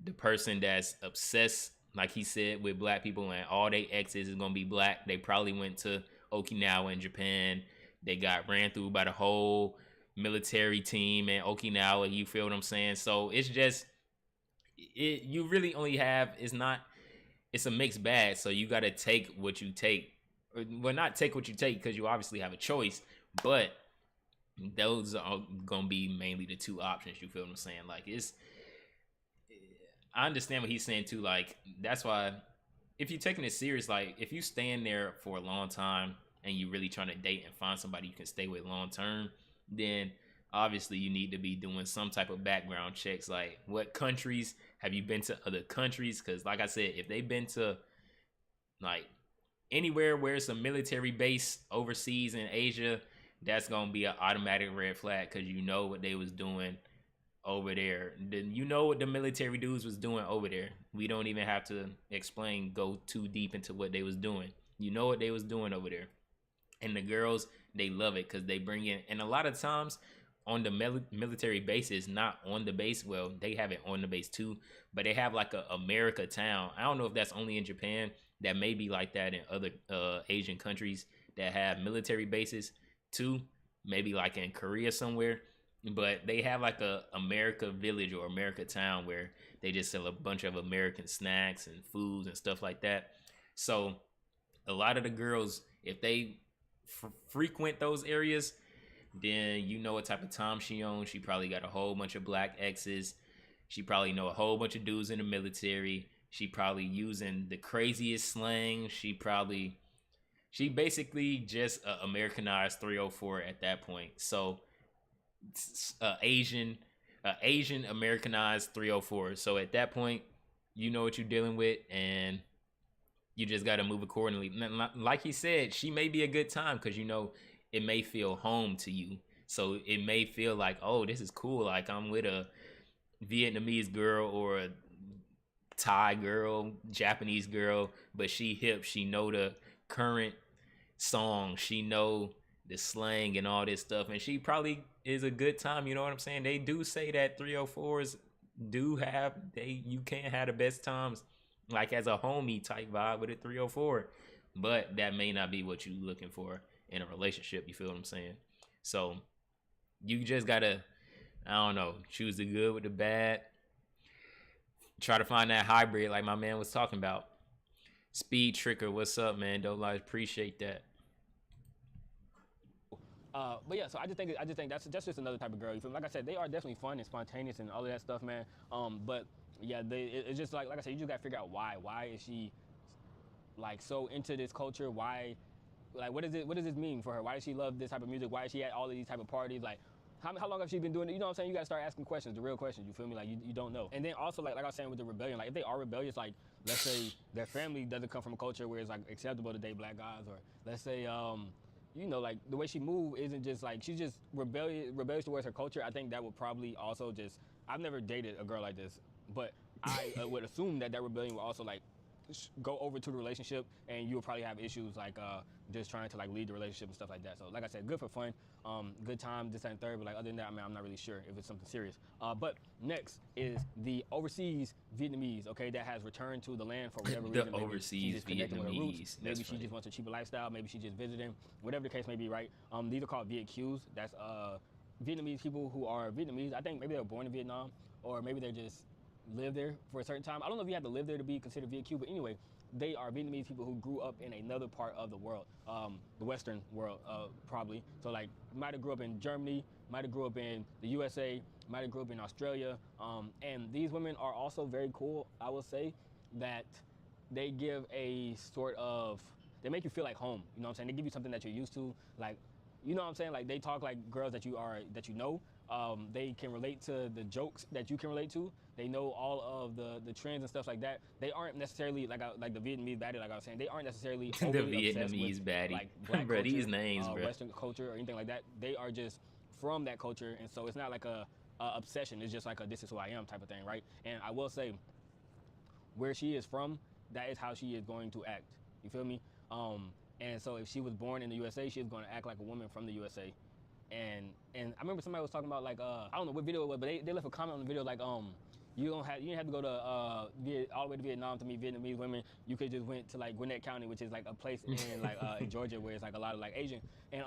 the person that's obsessed, like he said, with black people, and all they exes is gonna be black. They probably went to Okinawa in Japan. They got ran through by the whole military team in Okinawa. You feel what I'm saying? So it's just, you really only have, it's a mixed bag. So you got to take what you take. Well, not take what you take, because you obviously have a choice, but those are going to be mainly the two options. You feel what I'm saying? Like, I understand what he's saying too. Like, that's why if you're taking it serious, like if you stand there for a long time and you really trying to date and find somebody you can stay with long term, then obviously you need to be doing some type of background checks. Like, what countries have you been to? Other countries? Because like I said, if they've been to like anywhere where it's a military base overseas in Asia, that's gonna be an automatic red flag, because you know what they was doing over there. You know what the military dudes was doing over there. We don't even have to go too deep into what they was doing. You know what they was doing over there. And the girls, they love it because they bring in, and a lot of times on the military bases, not on the base, well, they have it on the base too, but they have like a America town. I don't know if that's only in Japan. That may be like that in other Asian countries that have military bases too. Maybe like in Korea somewhere. But they have like a America village or America town where they just sell a bunch of American snacks and foods and stuff like that. So a lot of the girls, if they frequent those areas, then you know what type of time she on. She probably got a whole bunch of black exes. She probably know a whole bunch of dudes in the military. She probably using the craziest slang. She basically just Americanized 304 at that point. So Asian Asian Americanized 304. So at that point, you know what you're dealing with, and you just got to move accordingly. Like he said, she may be a good time because, you know, it may feel home to you. So it may feel like, oh, this is cool. Like I'm with a Vietnamese girl or a Thai girl, Japanese girl, but she hip. She know the current song. She know the slang and all this stuff. And she probably is a good time. You know what I'm saying? They do say that 304s you can't have the best times like as a homie type vibe with a 304, but that may not be what you're looking for in a relationship. You feel what I'm saying? So you just gotta, I don't know, choose the good with the bad. Try to find that hybrid like my man was talking about. Speed Tricker, what's up, man? Don't lie, appreciate that. But yeah, so I just think that's just another type of girl. You feel me? Like I said, they are definitely fun and spontaneous and all of that stuff, man. But yeah, it's just like I said, you just gotta figure out why. Why is she like so into this culture? Why, like, what does this mean for her? Why does she love this type of music? Why is she at all of these type of parties? Like, how long have she been doing it? You know what I'm saying? You gotta start asking questions, the real questions. You feel me? Like you don't know. And then also like I was saying with the rebellion, like if they are rebellious, like let's say their family doesn't come from a culture where it's like acceptable to date black guys, or let's say you know, like the way she moved isn't just like she's just rebellious towards her culture. I think that would probably also just, I've never dated a girl like this, but I would assume that rebellion would also like go over to the relationship, and you will probably have issues like just trying to like lead the relationship and stuff like that. So like I said, good for fun, good time, this and third. But like other than that, I mean, I'm not really sure if it's something serious. But next is the overseas Vietnamese, okay, that has returned to the land for whatever reason. The overseas Vietnamese. Maybe she just wants a cheaper lifestyle. Maybe she just visiting. Whatever the case may be, right? These are called Viet Qs. That's Vietnamese people who are Vietnamese. I think maybe they were born in Vietnam, or maybe they just live there for a certain time. I don't know if you have to live there to be considered Viet Q, but anyway, they are Vietnamese people who grew up in another part of the world, the Western world, probably. So like, might have grew up in Germany, might have grew up in the USA, might have grew up in Australia. And these women are also very cool. I will say that they give a sort of, they make you feel like home. You know what I'm saying? They give you something that you're used to. Like, you know what I'm saying? Like they talk like girls that you know. They can relate to the jokes that you can relate to. They know all of the trends and stuff like that. They aren't necessarily like the Vietnamese baddie, like I was saying. They aren't necessarily the Vietnamese with, baddie. Like black bro, culture, these names, bro. Western culture or anything like that. They are just from that culture, and so it's not like a obsession. It's just like a this is who I am type of thing, right? And I will say, where she is from, that is how she is going to act. You feel me? And so if she was born in the USA, she is going to act like a woman from the USA. And I remember somebody was talking about like I don't know what video it was, but they left a comment on the video like you didn't have to go to all the way to Vietnam to meet Vietnamese women. You could just went to like Gwinnett County, which is like a place in like in Georgia where it's like a lot of like Asian. And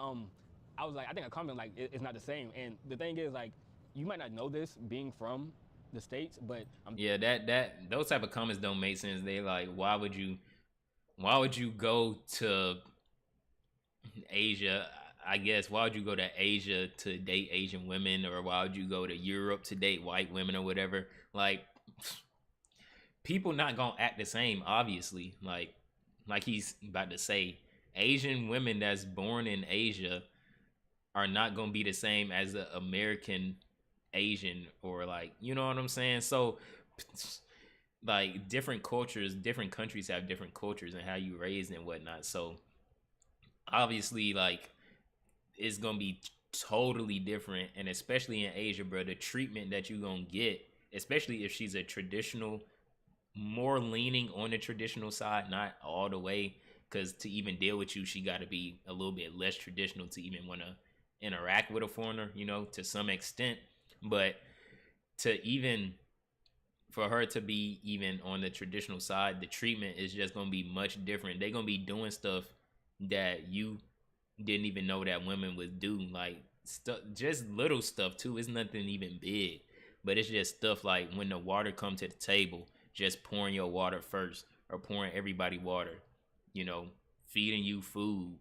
I was like, I think I commented like it's not the same. And the thing is like, you might not know this being from the States, but yeah, that those type of comments don't make sense. They like, why would you go to Asia? I guess, why would you go to Asia to date Asian women, or why would you go to Europe to date white women or whatever? Like, people not gonna act the same, obviously. Like he's about to say, Asian women that's born in Asia are not gonna be the same as the American Asian, or like, you know what I'm saying? So, like, different cultures, different countries have different cultures and how you raised and whatnot. So, obviously, like, it's gonna be totally different, and especially in Asia, bro, the treatment that you gonna get, especially if she's a traditional, more leaning on the traditional side, not all the way, because to even deal with you, she got to be a little bit less traditional to even want to interact with a foreigner, you know, to some extent. But for her to be even on the traditional side, the treatment is just gonna be much different. They're gonna be doing stuff that you didn't even know that women would do, like stuff, just little stuff too. It's nothing even big, but it's just stuff like when the water comes to the table, just pouring your water first, or pouring everybody water, you know, feeding you food,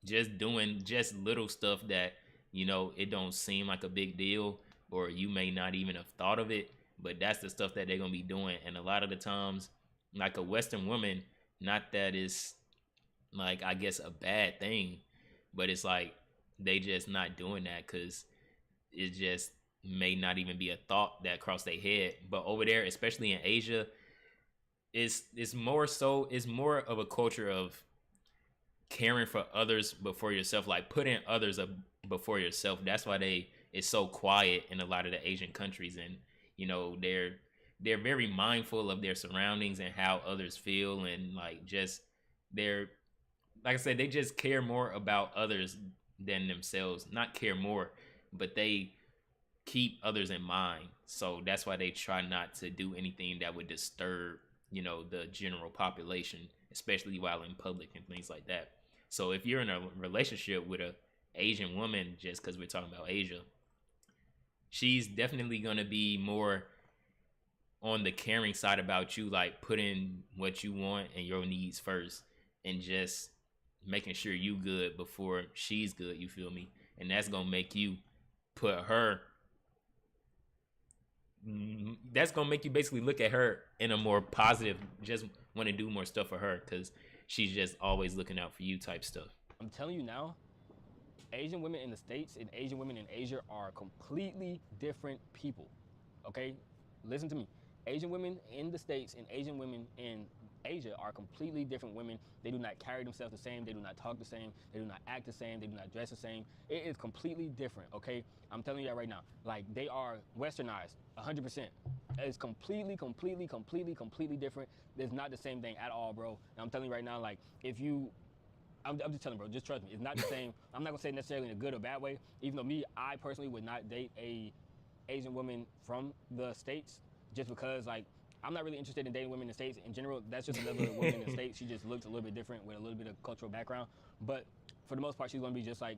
just doing just little stuff that, you know, it don't seem like a big deal, or you may not even have thought of it, but that's the stuff that they're gonna be doing. And a lot of the times, like a Western woman, not that is like, I guess, a bad thing, but it's like they just not doing that because it's just may not even be a thought that crossed their head. But over there, especially in Asia, it's more so, it's more of a culture of caring for others before yourself, like putting others up before yourself. That's why it's so quiet in a lot of the Asian countries, and they're very mindful of their surroundings and how others feel, and like just they're, like I said, they just care more about others than themselves. Not care more, but they keep others in mind. So that's why they try not to do anything that would disturb, the general population, especially while in public and things like that. So if you're in a relationship with a Asian woman, just because we're talking about Asia, she's definitely going to be more on the caring side about you, like putting what you want and your needs first, and just making sure you good before she's good, you feel me? And that's going to make you put her, that's going to make you basically look at her in a more positive, just want to do more stuff for her because she's just always looking out for you type stuff. I'm telling you now, Asian women in the States and Asian women in Asia are completely different people, okay? Listen to me. Asian women in the States and Asian women in Asia are completely different women. They do not carry themselves the same. They do not talk the same. They do not act the same. They do not dress the same. It is completely different, okay? I'm telling you that right now. Like, they are westernized, 100%. It's completely different. It's not the same thing at all, bro. And I'm telling you right now, like, if you, I'm just telling, bro, just trust me. It's not the same. I'm not gonna say necessarily in a good or bad way, even though I personally would not date a Asian woman from the States, just because, like, I'm not really interested in dating women in the States in general. That's just another woman in the States. She just looks a little bit different with a little bit of cultural background. But for the most part, she's gonna be just like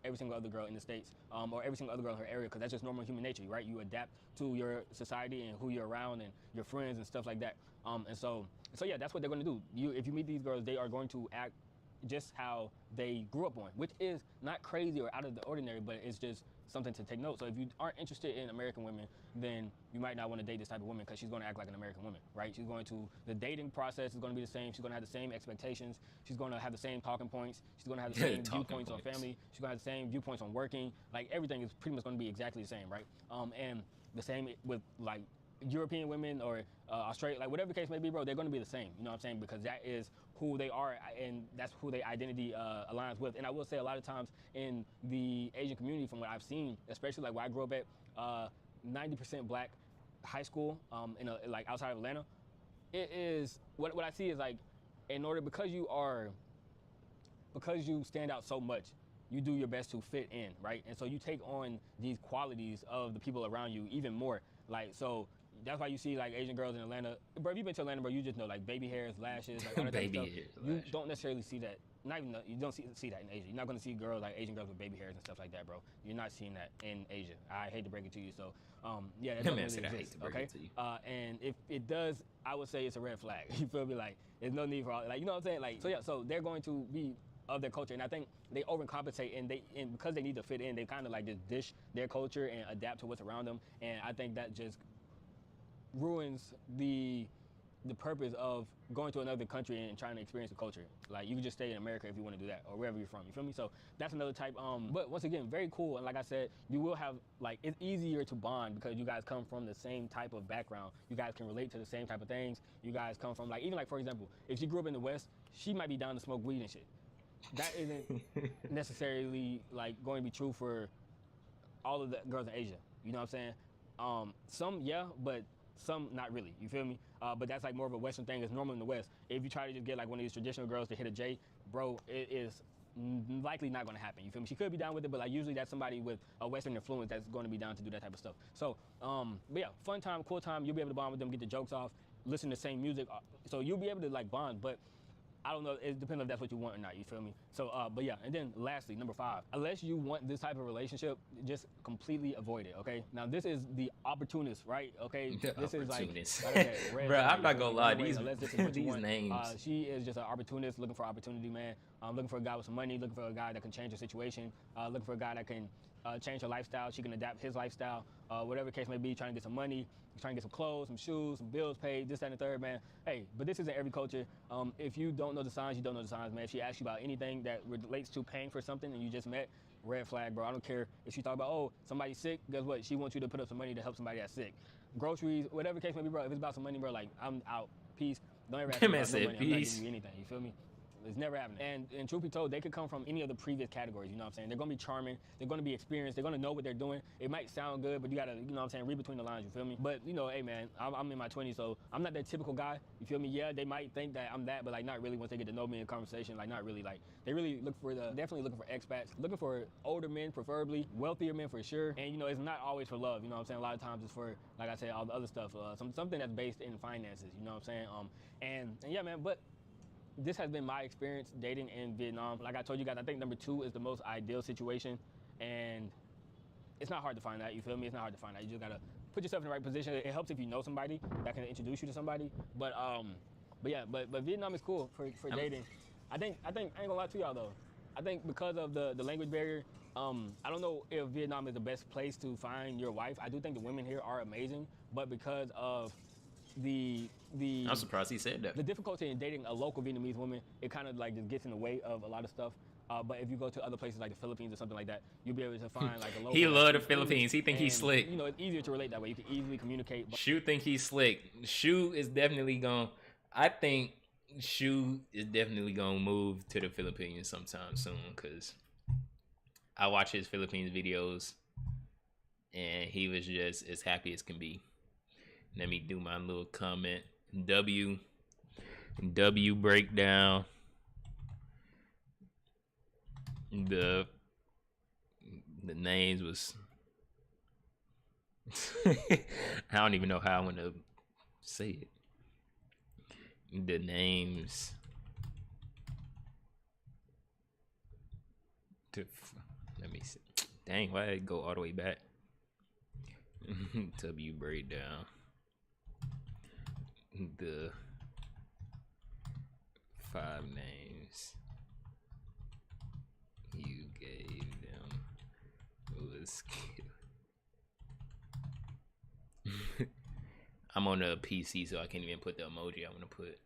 every single other girl in the States, or every single other girl in her area, because that's just normal human nature, right? You adapt to your society and who you're around and your friends and stuff like that. And so yeah, that's what they're gonna do. If you meet these girls, they are going to act just how they grew up on, which is not crazy or out of the ordinary, but it's just something to take note. So if you aren't interested in American women, then you might not want to date this type of woman, because she's going to act like an American woman, right? The dating process is going to be the same. She's going to have the same expectations. She's going to have the same talking points. She's going to have the same viewpoints on family. She's going to have the same viewpoints on working. Like, everything is pretty much going to be exactly the same, right? And the same with, like, European women or Australia, like, whatever the case may be, bro, they're going to be the same. You know what I'm saying? Because that is who they are, and that's who their identity aligns with. And I will say, a lot of times in the Asian community, from what I've seen, especially like where I grew up at, 90% black high school, like outside of Atlanta, it is what I see is, like, because you stand out so much, you do your best to fit in, right? And so you take on these qualities of the people around you even more. Like, so that's why you see, like, Asian girls in Atlanta. Bro, if you've been to Atlanta, bro, you just know, like, baby hairs, lashes, like, all that baby stuff. hairs, You lashes. don't necessarily see that. You don't see that in Asia. You're not going to see girls, like Asian girls with baby hairs and stuff like that, bro. You're not seeing that in Asia. I hate to break it to you. So, yeah, that doesn't really exist, okay? And if it does, I would say it's a red flag. You feel me? Like, there's no need for all, like, you know what I'm saying? Like, so yeah, so they're going to be of their culture, and I think they overcompensate, and because they need to fit in, they kind of like just dish their culture and adapt to what's around them, and I think that just ruins the purpose of going to another country and trying to experience the culture. Like, you can just stay in America if you want to do that, or wherever you're from, you feel me? So that's another type. But once again, very cool, and like I said, you will have, like, it's easier to bond because you guys come from the same type of background. You guys can relate to the same type of things. You guys come from, like, even like, for example, if she grew up in the West, she might be down to smoke weed and shit. That isn't necessarily, like, going to be true for all of the girls in Asia. You know what I'm saying? Some, yeah, but some not really. You feel me? But that's like more of a Western thing. It's normal in the West. If you try to just get like one of these traditional girls to hit a J, bro, it is likely not going to happen. You feel me? She could be down with it, but like usually that's somebody with a Western influence that's going to be down to do that type of stuff. So, but yeah, fun time, cool time. You'll be able to bond with them, get the jokes off, listen to the same music. So you'll be able to like bond, but I don't know. It depends if that's what you want or not. You feel me? So, but yeah. And then lastly, number 5, unless you want this type of relationship, just completely avoid it. Okay. Now this is the opportunist, right? Okay. This is like bro. I'm not gonna lie. These names. She is just an opportunist looking for opportunity, man. looking for a guy with some money, looking for a guy that can change her situation, looking for a guy that can change her lifestyle. She can adapt his lifestyle, whatever the case may be, trying to get some money, trying to get some clothes, some shoes, some bills paid, this, that, and the third, man. Hey, but this isn't every culture. If you don't know the signs, you don't know the signs, man. If she asks you about anything that relates to paying for something and you just met, red flag, bro. I don't care if she talk about, oh, somebody's sick, guess what? She wants you to put up some money to help somebody that's sick. Groceries, whatever the case may be, bro. If it's about some money, bro, like, I'm out. Peace. Don't ever ask me about no money. I'm not giving you anything. You feel me? It's never happening. And truth be told, they could come from any of the previous categories, you know what I'm saying? They're gonna be charming, they're gonna be experienced, they're gonna know what they're doing. It might sound good, but you gotta, you know what I'm saying, read between the lines, you feel me? But, you know, hey man, I'm in my 20s, so I'm not that typical guy, you feel me? Yeah, they might think that I'm that, but like not really once they get to know me in conversation, like not really. Like, they really look for definitely looking for expats, looking for older men, preferably, wealthier men for sure. And, you know, it's not always for love, you know what I'm saying? A lot of times it's for, like I said, all the other stuff, something that's based in finances, you know what I'm saying? And yeah, man, but this has been my experience dating in Vietnam. Like I told you guys, I think number 2 is the most ideal situation, and it's not hard to find that, you feel me? It's not hard to find that. You just gotta put yourself in the right position. It helps if you know somebody that can introduce you to somebody. But yeah, but Vietnam is cool for dating. I think I ain't gonna lie to y'all though. I think because of the language barrier, I don't know if Vietnam is the best place to find your wife. I do think the women here are amazing, but because of I'm surprised he said that. The difficulty in dating a local Vietnamese woman, it kind of like just gets in the way of a lot of stuff. But if you go to other places like the Philippines or something like that, you'll be able to find like a local. He love the Philippines. He think he's slick. You know, it's easier to relate that way. You can easily communicate. Shu think he's slick. Shu is definitely gonna. I think Shu is definitely gonna move to the Philippines sometime soon because I watch his Philippines videos and he was just as happy as can be. Let me do my little comment. W breakdown. The names was I don't even know how I want to say it. The names let me see. Dang, why did it go all the way back? W breakdown. The 5 names you gave them was cute. I'm on a PC, so I can't even put the emoji I want to put.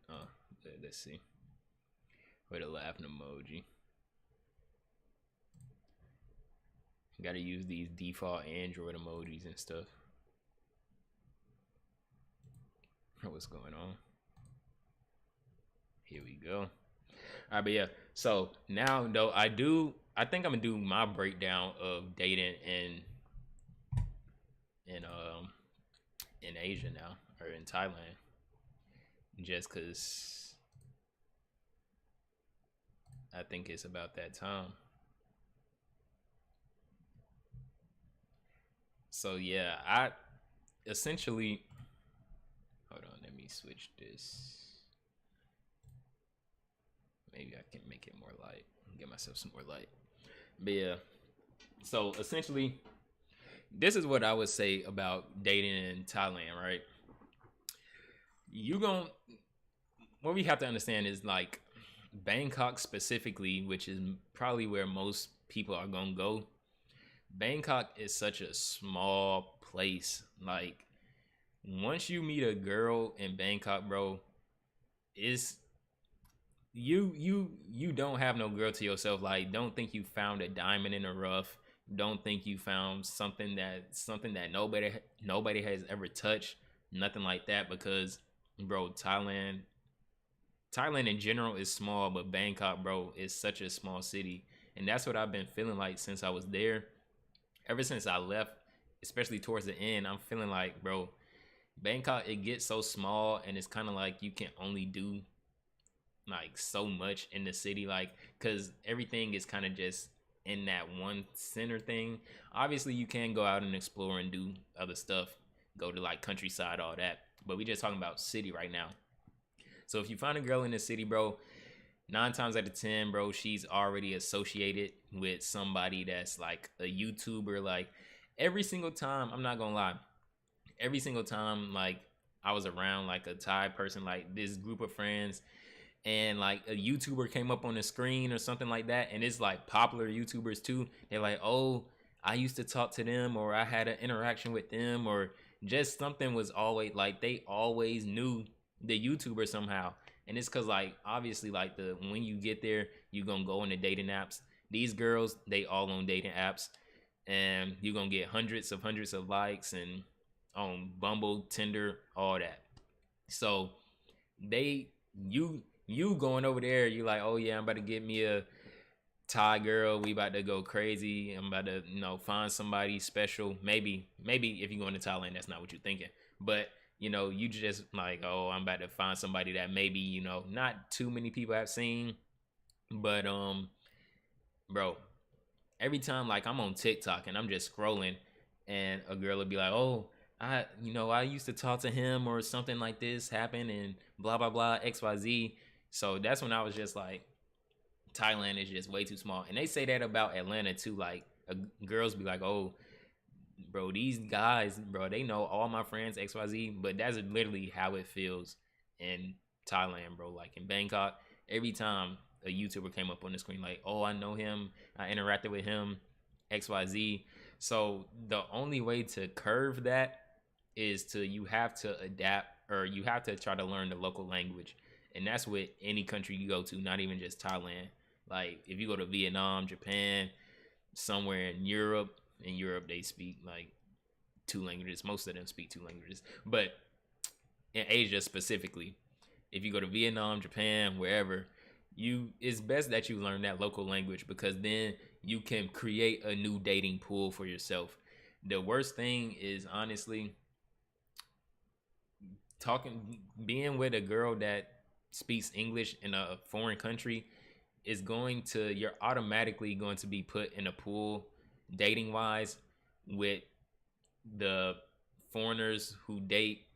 Let's see. Or the laughing emoji. Gotta use these default Android emojis and stuff. What's going on? Here we go. All right, but yeah. So now though, I think I'm gonna do my breakdown of dating in Asia now, or in Thailand, just cause I think it's about that time. So yeah, I essentially. Hold on, let me switch this. Maybe I can make it more light. Get myself some more light. But yeah, so essentially, this is what I would say about dating in Thailand, right? What we have to understand is like Bangkok specifically, which is probably where most people are gonna go. Bangkok is such a small place. Like, once you meet a girl in Bangkok, bro, is you don't have no girl to yourself. Like, don't think you found a diamond in the rough. Don't think you found something that nobody has ever touched. Nothing like that, because bro, Thailand in general is small, but Bangkok, bro, is such a small city. And that's what I've been feeling like since I was there. Ever since I left, especially towards the end, I'm feeling like, bro, Bangkok, it gets so small, and it's kind of like you can only do like so much in the city, like, because everything is kind of just in that one center thing. Obviously you can go out and explore and do other stuff, go to like countryside, all that, but we just talking about city right now. So if you find a girl in the city, bro, 9 times out of 10, bro, she's already associated with somebody that's like a YouTuber. Like, every single time, I'm not gonna lie, every single time like I was around like a Thai person, like this group of friends, and like a YouTuber came up on the screen or something like that, and it's like popular YouTubers too. They're like, oh, I used to talk to them, or I had an interaction with them, or just something was always like they always knew the YouTuber somehow. And it's cause like obviously like when you get there, you gonna go on the dating apps. These girls, they all on dating apps, and you're gonna get hundreds of likes and on Bumble, Tinder, all that. So they you going over there, you like, oh yeah, I'm about to get me a Thai girl, we about to go crazy, I'm about to find somebody special. Maybe if you're going to Thailand, that's not what you're thinking, but you just like, oh, I'm about to find somebody that maybe not too many people have seen. But bro, every time like I'm on TikTok and I'm just scrolling, and a girl will be like, oh, I used to talk to him, or something like this happened, and blah blah blah XYZ. So that's when I was just like, Thailand is just way too small. And they say that about Atlanta too. Like girls be like, oh, bro, these guys, bro, they know all my friends XYZ. But that's literally how it feels in Thailand, bro. Like in Bangkok, every time a YouTuber came up on the screen, like, oh, I know him, I interacted with him, XYZ. So the only way to curve that is you have to adapt, or you have to try to learn the local language. And that's with any country you go to, not even just Thailand. Like if you go to Vietnam, Japan, somewhere in Europe they speak like 2 languages. Most of them speak 2 languages. But in Asia specifically, if you go to Vietnam, Japan, wherever, it's best that you learn that local language, because then you can create a new dating pool for yourself. The worst thing is honestly being with a girl that speaks English in a foreign country. You're automatically going to be put in a pool dating wise with the foreigners who date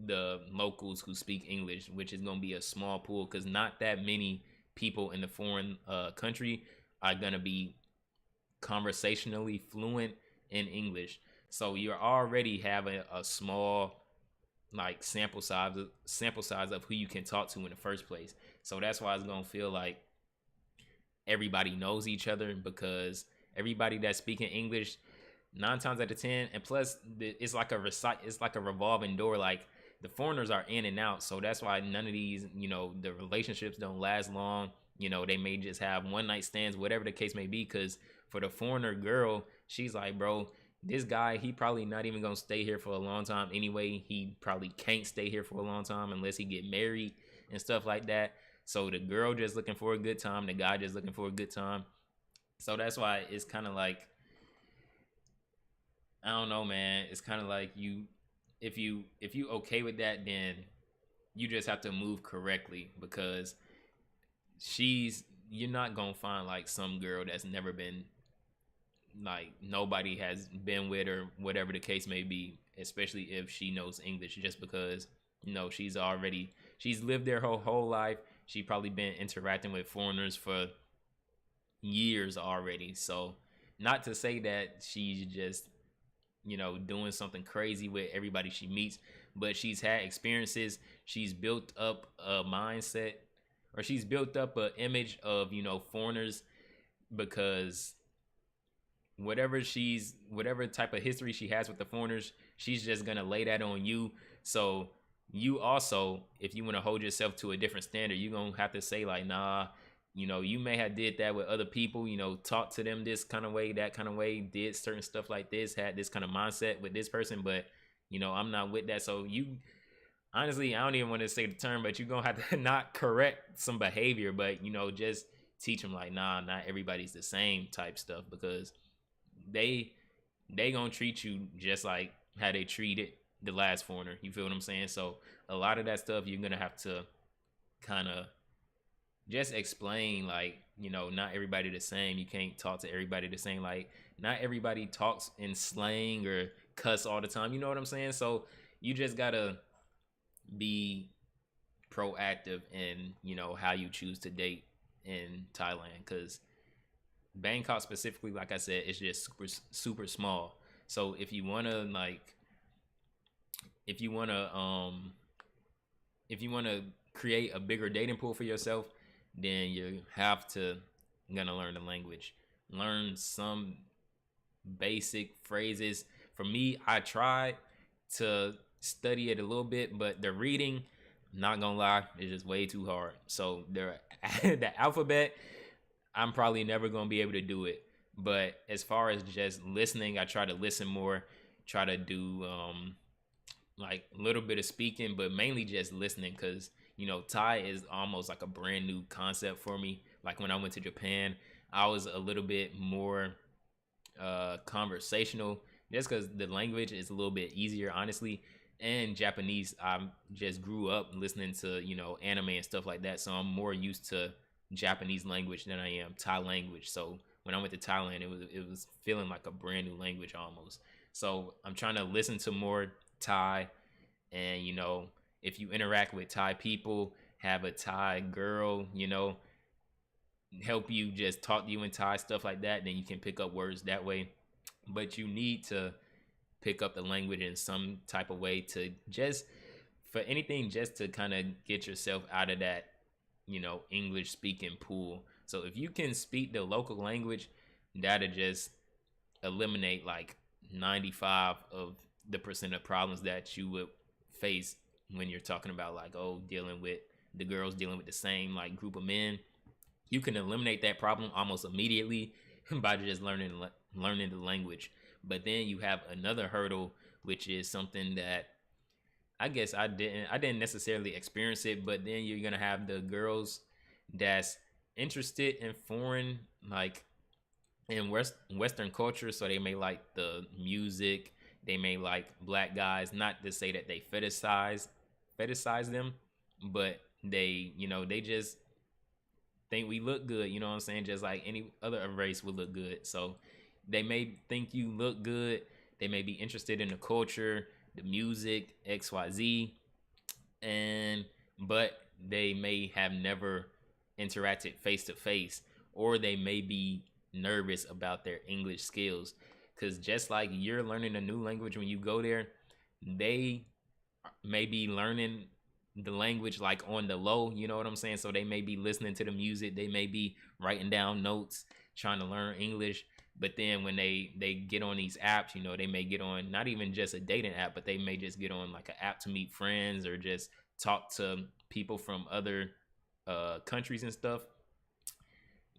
the locals who speak English, which is going to be a small pool, because not that many people in the foreign country are going to be conversationally fluent in English. So you're already having a small like sample size of who you can talk to in the first place. So that's why it's going to feel like everybody knows each other, because everybody that's speaking English 9 times out of 10, and plus it's like a revolving door. Like the foreigners are in and out, so that's why none of these the relationships don't last long. They may just have one night stands, whatever the case may be, because for the foreigner girl, she's like, bro, this guy, he probably not even gonna stay here for a long time anyway. He probably can't stay here for a long time unless he get married and stuff like that. So the girl just looking for a good time, the guy just looking for a good time. So that's why it's kind of like, I don't know, man. It's kind of like if you okay with that, then you just have to move correctly, because you're not gonna find like some girl that's never been, like nobody has been with, or whatever the case may be, especially if she knows English, just because she's lived there her whole life. She probably been interacting with foreigners for years already. So not to say that she's just doing something crazy with everybody she meets, but she's had experiences. She's built up a mindset, or she's built up an image of foreigners, because whatever type of history she has with the foreigners, she's just gonna lay that on you. So you also, if you want to hold yourself to a different standard, you're gonna have to say like, nah, you may have did that with other people, talk to them this kind of way, that kind of way, did certain stuff like this, had this kind of mindset with this person, but I'm not with that. So you honestly, I don't even want to say the term, but you're gonna have to not correct some behavior, but just teach them like, nah, not everybody's the same type stuff, because they gonna treat you just like how they treated the last foreigner. You feel what I'm saying? So a lot of that stuff you're gonna have to kind of just explain, like, not everybody the same. You can't talk to everybody the same. Like, not everybody talks in slang or cuss all the time. You know what I'm saying? So you just gotta be proactive in, how you choose to date in Thailand, because Bangkok specifically, like I said, it's just super, super small. So if you wanna create a bigger dating pool for yourself, then you have to gonna learn the language. Learn some basic phrases. For me, I tried to study it a little bit, but the reading, not gonna lie, is just way too hard. So the alphabet, I'm probably never gonna be able to do it. But as far as just listening, I try to listen more, try to do like a little bit of speaking, but mainly just listening, because Thai is almost like a brand new concept for me. Like when I went to Japan, I was a little bit more conversational, just because the language is a little bit easier, honestly. And Japanese, I just grew up listening to anime and stuff like that, so I'm more used to Japanese language than I am Thai language. So when I went to Thailand, it was feeling like a brand new language almost. So I'm trying to listen to more Thai, and if you interact with Thai people, have a Thai girl, help you just talk to you in Thai, stuff like that, then you can pick up words that way. But you need to pick up the language in some type of way to just, for anything, just to kind of get yourself out of that English speaking pool. So if you can speak the local language, that'll just eliminate like 95 of the percent of problems that you would face when you're talking about like, dealing with the girls, dealing with the same like group of men. You can eliminate that problem almost immediately by just learning the language. But then you have another hurdle, which is something that I guess I didn't necessarily experience it, but then you're gonna have the girls that's interested in foreign, like in Western culture, so they may like the music, they may like black guys. Not to say that they fetishize them, but they they just think we look good, you know what I'm saying? Just like any other race would look good. So they may think you look good. They may be interested in the culture, the music, XYZ, but they may have never interacted face to face, or they may be nervous about their English skills. Because just like you're learning a new language when you go there, they may be learning the language like on the low, you know what I'm saying? So they may be listening to the music, they may be writing down notes, trying to learn English. But then when they get on these apps, they may get on not even just a dating app, but they may just get on like an app to meet friends or just talk to people from other countries and stuff.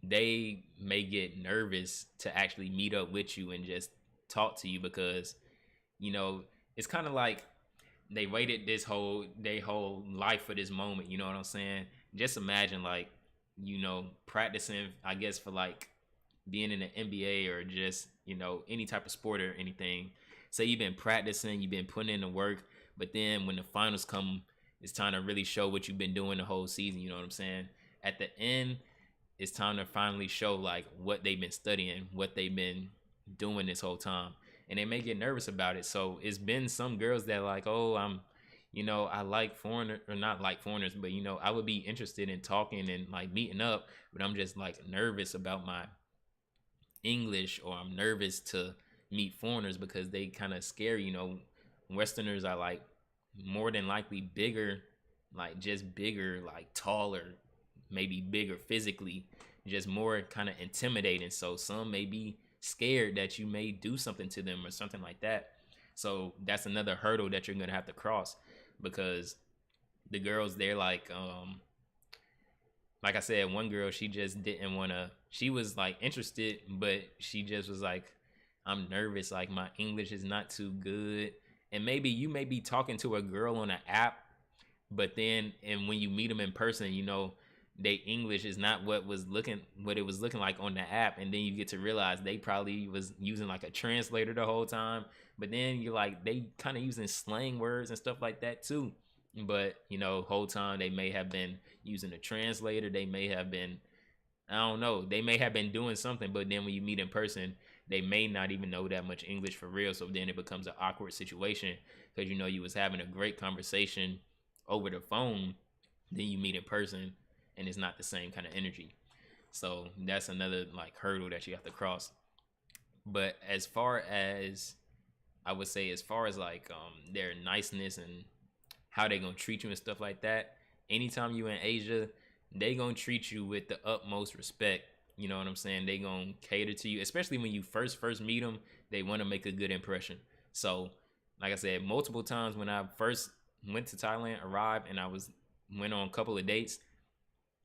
They may get nervous to actually meet up with you and just talk to you, because it's kind of like they waited their whole life for this moment, you know what I'm saying? Just imagine like practicing, I guess, for like being in the NBA or just any type of sport or anything. Say you've been practicing, you've been putting in the work, but then when the finals come, it's time to really show what you've been doing the whole season, you know what I'm saying? At the end, it's time to finally show like what they've been studying, what they've been doing this whole time. And they may get nervous about it. So it's been some girls that like, I like foreigners, or not like foreigners, but I would be interested in talking and like meeting up, but I'm just like nervous about my English, or I'm nervous to meet foreigners because they kind of scare. Westerners are like more than likely bigger, like just bigger, like taller, maybe bigger physically, just more kind of intimidating. So some may be scared that you may do something to them or something like that. So that's another hurdle that you're gonna have to cross, because the girls, they're like I said, one girl, she just didn't want to, she was like interested, but she just was like, I'm nervous, like my English is not too good. And maybe you may be talking to a girl on an app, but then, and when you meet them in person, they English is not what it was looking like on the app. And then you get to realize they probably was using like a translator the whole time. But then you're like, they kind of using slang words and stuff like that too. But whole time they may have been using a translator. They may have been, I don't know, they may have been doing something. But then when you meet in person, they may not even know that much English for real. So then it becomes an awkward situation, because you was having a great conversation over the phone, then you meet in person and it's not the same kind of energy. So that's another like hurdle that you have to cross. But as far as, I would say, as far as like their niceness and how they gonna treat you and stuff like that, anytime you in Asia, they gonna treat you with the utmost respect. You know what I'm saying? They gonna cater to you, especially when you first meet them. They want to make a good impression. So, like I said, multiple times when I first went to Thailand, arrived, and went on a couple of dates.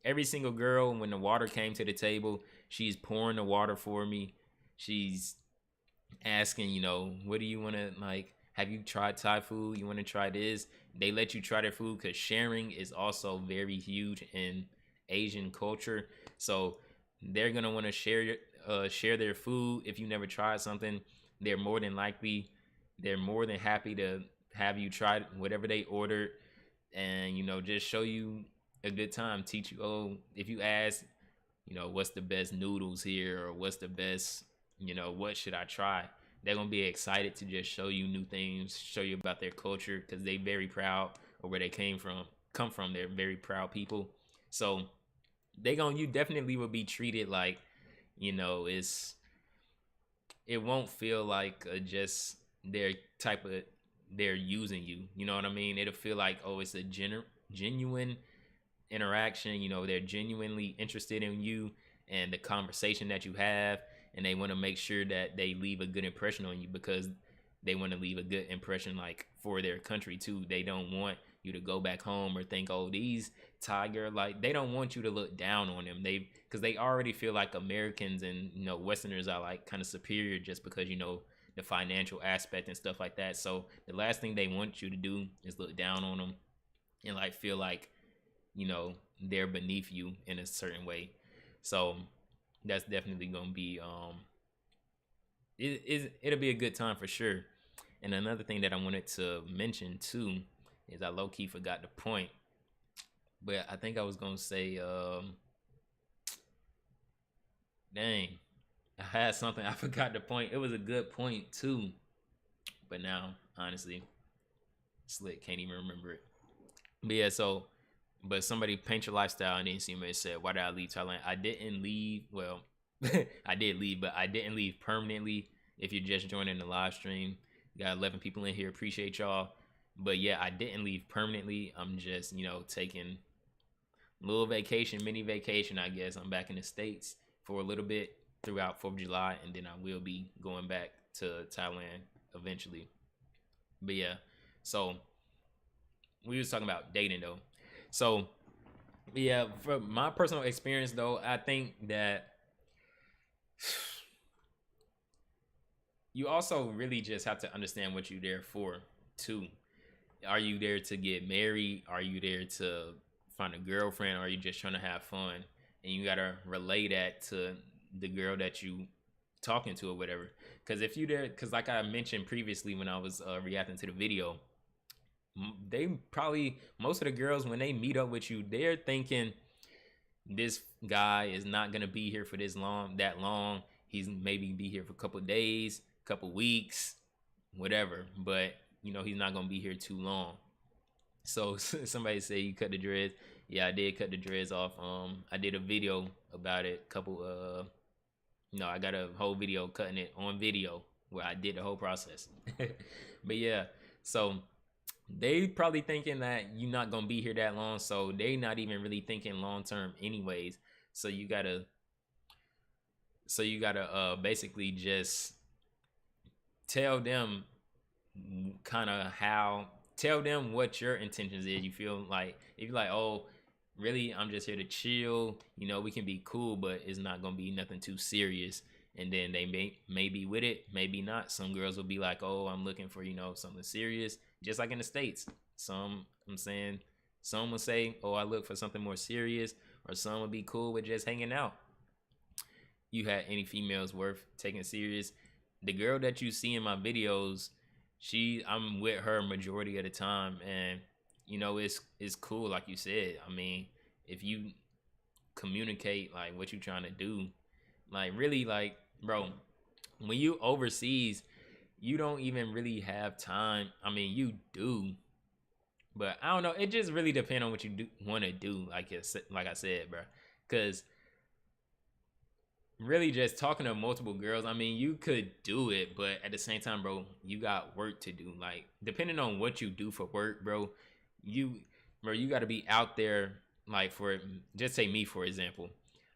Every single girl, when the water came to the table, she's pouring the water for me. She's asking, you know, what do you want to, like, have you tried Thai food? You want to try this? They let you try their food because sharing is also very huge in Asian culture. So they're gonna want to share their food. If you never tried something, they're more than happy to have you try whatever they ordered, and you know, just show you a good time. Teach you, if you ask, you know, what's the best noodles here, or what's the best, you know, what should I try, they're gonna be excited to just show you new things, show you about their culture, because they very proud of where they come from. They're very proud people. So you definitely will be treated like, you know, it won't feel like just they're using you. You know what I mean? It'll feel like, oh, it's a genuine interaction. You know, they're genuinely interested in you and the conversation that you have, and they want to make sure that they leave a good impression on you, because they want to leave a good impression, like, for their country too. They don't want you to go back home or think, oh, these Thai girl, like, they don't want you to look down on them. Because they already feel like Americans and, you know, Westerners are like kind of superior just because, you know, the financial aspect and stuff like that. So the last thing they want you to do is look down on them and like feel like, you know, they're beneath you in a certain way. So that's definitely gonna be it'll be a good time for sure. And another thing that I wanted to mention too is I low-key forgot the point, but I think I was gonna say dang, I had something, I forgot the point. It was a good point too, but now honestly slick, can't even remember it. But yeah, so, but somebody Paint Your Lifestyle and then somebody said, why did I leave Thailand? I didn't leave, well, I did leave, but I didn't leave permanently. If you're just joining the live stream, got 11 people in here, appreciate y'all. But yeah, I didn't leave permanently. I'm just, you know, taking a little vacation, mini vacation, I guess. I'm back in the States for a little bit throughout 4th of July, and then I will be going back to Thailand eventually. But yeah, so we was talking about dating though. So yeah, from my personal experience though, I think that you also really just have to understand what you're there for too. Are you there to get married? Are you there to find a girlfriend? Or are you just trying to have fun? And you gotta relay that to the girl that you talking to or whatever. Because if you there, because like I mentioned previously when I was reacting to the video, they probably, most of the girls, when they meet up with you, they're thinking this guy is not gonna be here for that long. He's maybe be here for a couple of days, couple weeks, whatever. But you know, he's not gonna be here too long. So somebody say you cut the dreads. Yeah, I did cut the dreads off. I did a video about it. I got a whole video cutting it on video where I did the whole process. But yeah, so they probably thinking that you're not gonna be here that long, so they not even really thinking long term anyways. So you gotta basically just tell them tell them what your intentions is. You feel like, if you're like, oh, really, I'm just here to chill, you know, we can be cool, but it's not gonna be nothing too serious. And then they may be with it, maybe not. Some girls will be like, oh, I'm looking for, you know, something serious, just like in the States. Some will say, oh, I look for something more serious, or some will be cool with just hanging out. You had any females worth taking serious? The girl that you see in my videos, I'm with her majority of the time, and you know, it's cool, like you said. I mean, if you communicate like what you're trying to do, like really, like, bro, when you overseas, you don't even really have time. I mean, you do, but I don't know. It just really depends on what you want to do. Like I said, bro, because really just talking to multiple girls, I mean, you could do it, but at the same time, bro, you got work to do. Like, depending on what you do for work, bro, bro, you got to be out there. Like, for just say me, for example,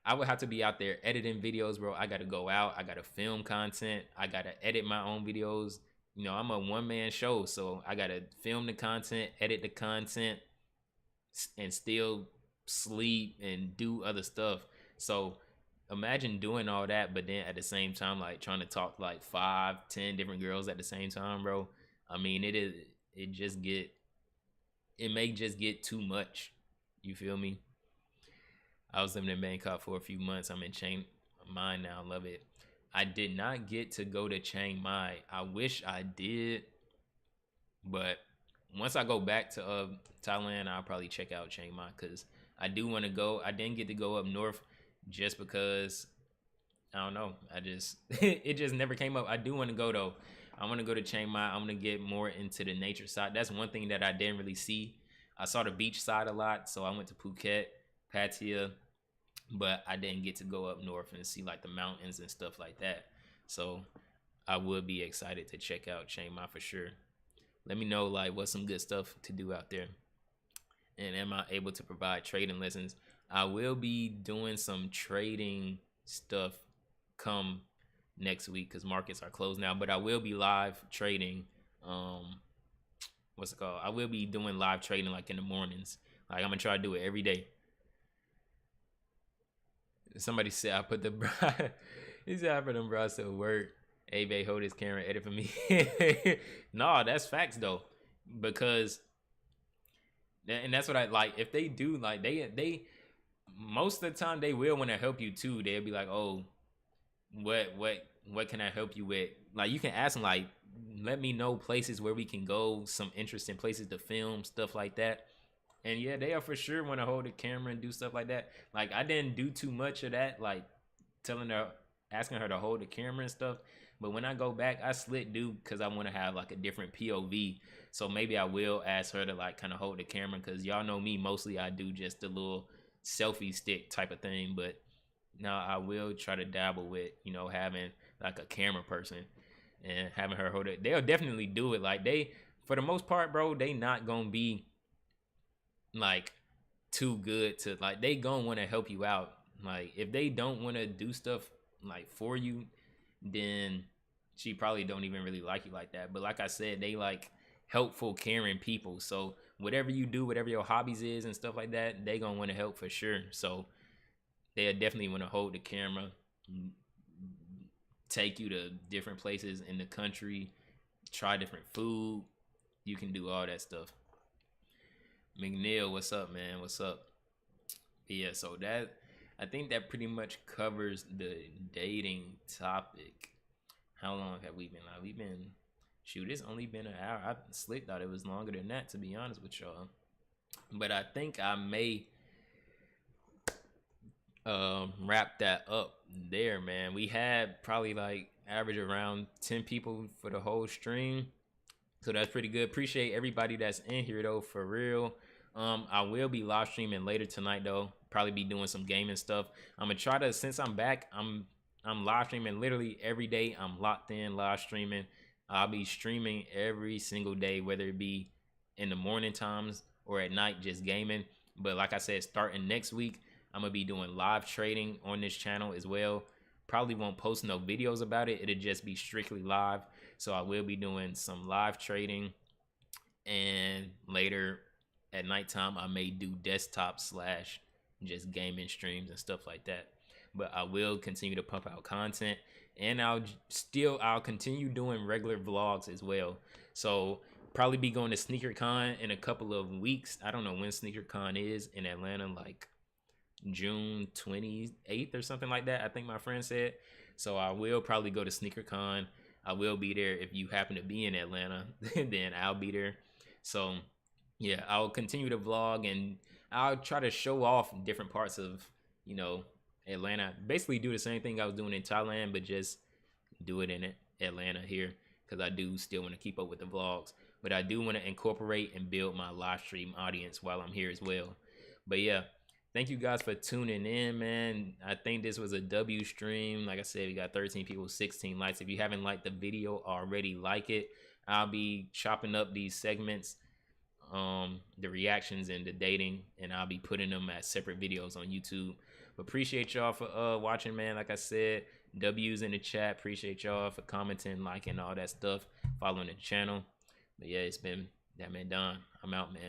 I would have to be out there editing videos, bro. I got to go out. I got to film content. I got to edit my own videos. You know, I'm a one-man show, so I got to film the content, edit the content, and still sleep and do other stuff. So imagine doing all that, but then at the same time, like trying to talk to like 5, 10 different girls at the same time, bro. I mean, it may just get too much. You feel me? I was living in Bangkok for a few months. I'm in Chiang Mai now. Love it. I did not get to go to Chiang Mai. I wish I did, but once I go back to Thailand, I'll probably check out Chiang Mai because I do want to go. I didn't get to go up north just because I don't know. It just never came up. I do want to go though. I want to go to Chiang Mai. I'm gonna get more into the nature side. That's one thing that I didn't really see. I saw the beach side a lot, so I went to Phuket, Pattaya, but I didn't get to go up north and see like the mountains and stuff like that. So I would be excited to check out Chiang Mai for sure. Let me know like what's some good stuff to do out there, and am I able to provide trading lessons? I will be doing some trading stuff come next week because markets are closed now, but I will be live trading. What's it called? I will be doing live trading like in the mornings. Like I'm gonna try to do it every day. Somebody said I put the he said I put them bros to work. Hey, babe, hold this camera, edit for me. No, that's facts though, because and that's what I like. If they do, like they most of the time they will want to help you too. They'll be like, oh, what can I help you with? Like you can ask them like, let me know places where we can go, some interesting places to film, stuff like that. And yeah, they are for sure want to hold the camera and do stuff like that. Like I didn't do too much of that, like asking her to hold the camera and stuff. But when I go back, I slit do because I want to have like a different POV. So maybe I will ask her to like kind of hold the camera because y'all know me, mostly I do just the little selfie stick type of thing. But now I will try to dabble with, you know, having like a camera person and having her hold it. They'll definitely do it. Like for the most part, bro, they not gonna be like too good to like they gonna want to help you out. Like if they don't want to do stuff like for you, then she probably don't even really like you like that. But like I said, they like helpful, caring people. So whatever you do, whatever your hobbies is and stuff like that, they gonna want to help for sure. So they'll definitely want to hold the camera, take you to different places in the country, try different food. You can do all that stuff. McNeil, what's up, man? What's up? But yeah, so I think that pretty much covers the dating topic. How long have we been? Like we've been, shoot, it's only been an hour. I slick thought it was longer than that, to be honest with y'all. But I think I may wrap that up there, man. We had probably like average around 10 people for the whole stream. So that's pretty good. Appreciate everybody that's in here though, for real. I will be live streaming later tonight though. Probably be doing some gaming stuff. I'm gonna try to, since I'm back, I'm live streaming literally every day. I'm locked in live streaming. I'll be streaming every single day, whether it be in the morning times or at night, just gaming. But like I said, starting next week, I'm gonna be doing live trading on this channel as well. Probably won't post no videos about it. It'll just be strictly live. So I will be doing some live trading, and later at nighttime I may do desktop / just gaming streams and stuff like that. But I will continue to pump out content, and I'll continue doing regular vlogs as well. So probably be going to SneakerCon in a couple of weeks. I don't know when SneakerCon is in Atlanta, like June 28th or something like that, I think my friend said. So I will probably go to SneakerCon. I will be there. If you happen to be in Atlanta, then I'll be there. So yeah, I'll continue to vlog, and I'll try to show off different parts of, you know, Atlanta. Basically do the same thing I was doing in Thailand, but just do it in Atlanta here, because I do still want to keep up with the vlogs. But I do want to incorporate and build my live stream audience while I'm here as well. But yeah, thank you guys for tuning in, man. I think this was a W stream. Like I said, we got 13 people, 16 likes. If you haven't liked the video already, like it. I'll be chopping up these segments the reactions and the dating, and I'll be putting them as separate videos on YouTube. But appreciate y'all for watching, man. Like I said, W's in the chat. Appreciate y'all for commenting, liking, all that stuff, following the channel. But yeah, it's been that man Don. I'm out, man.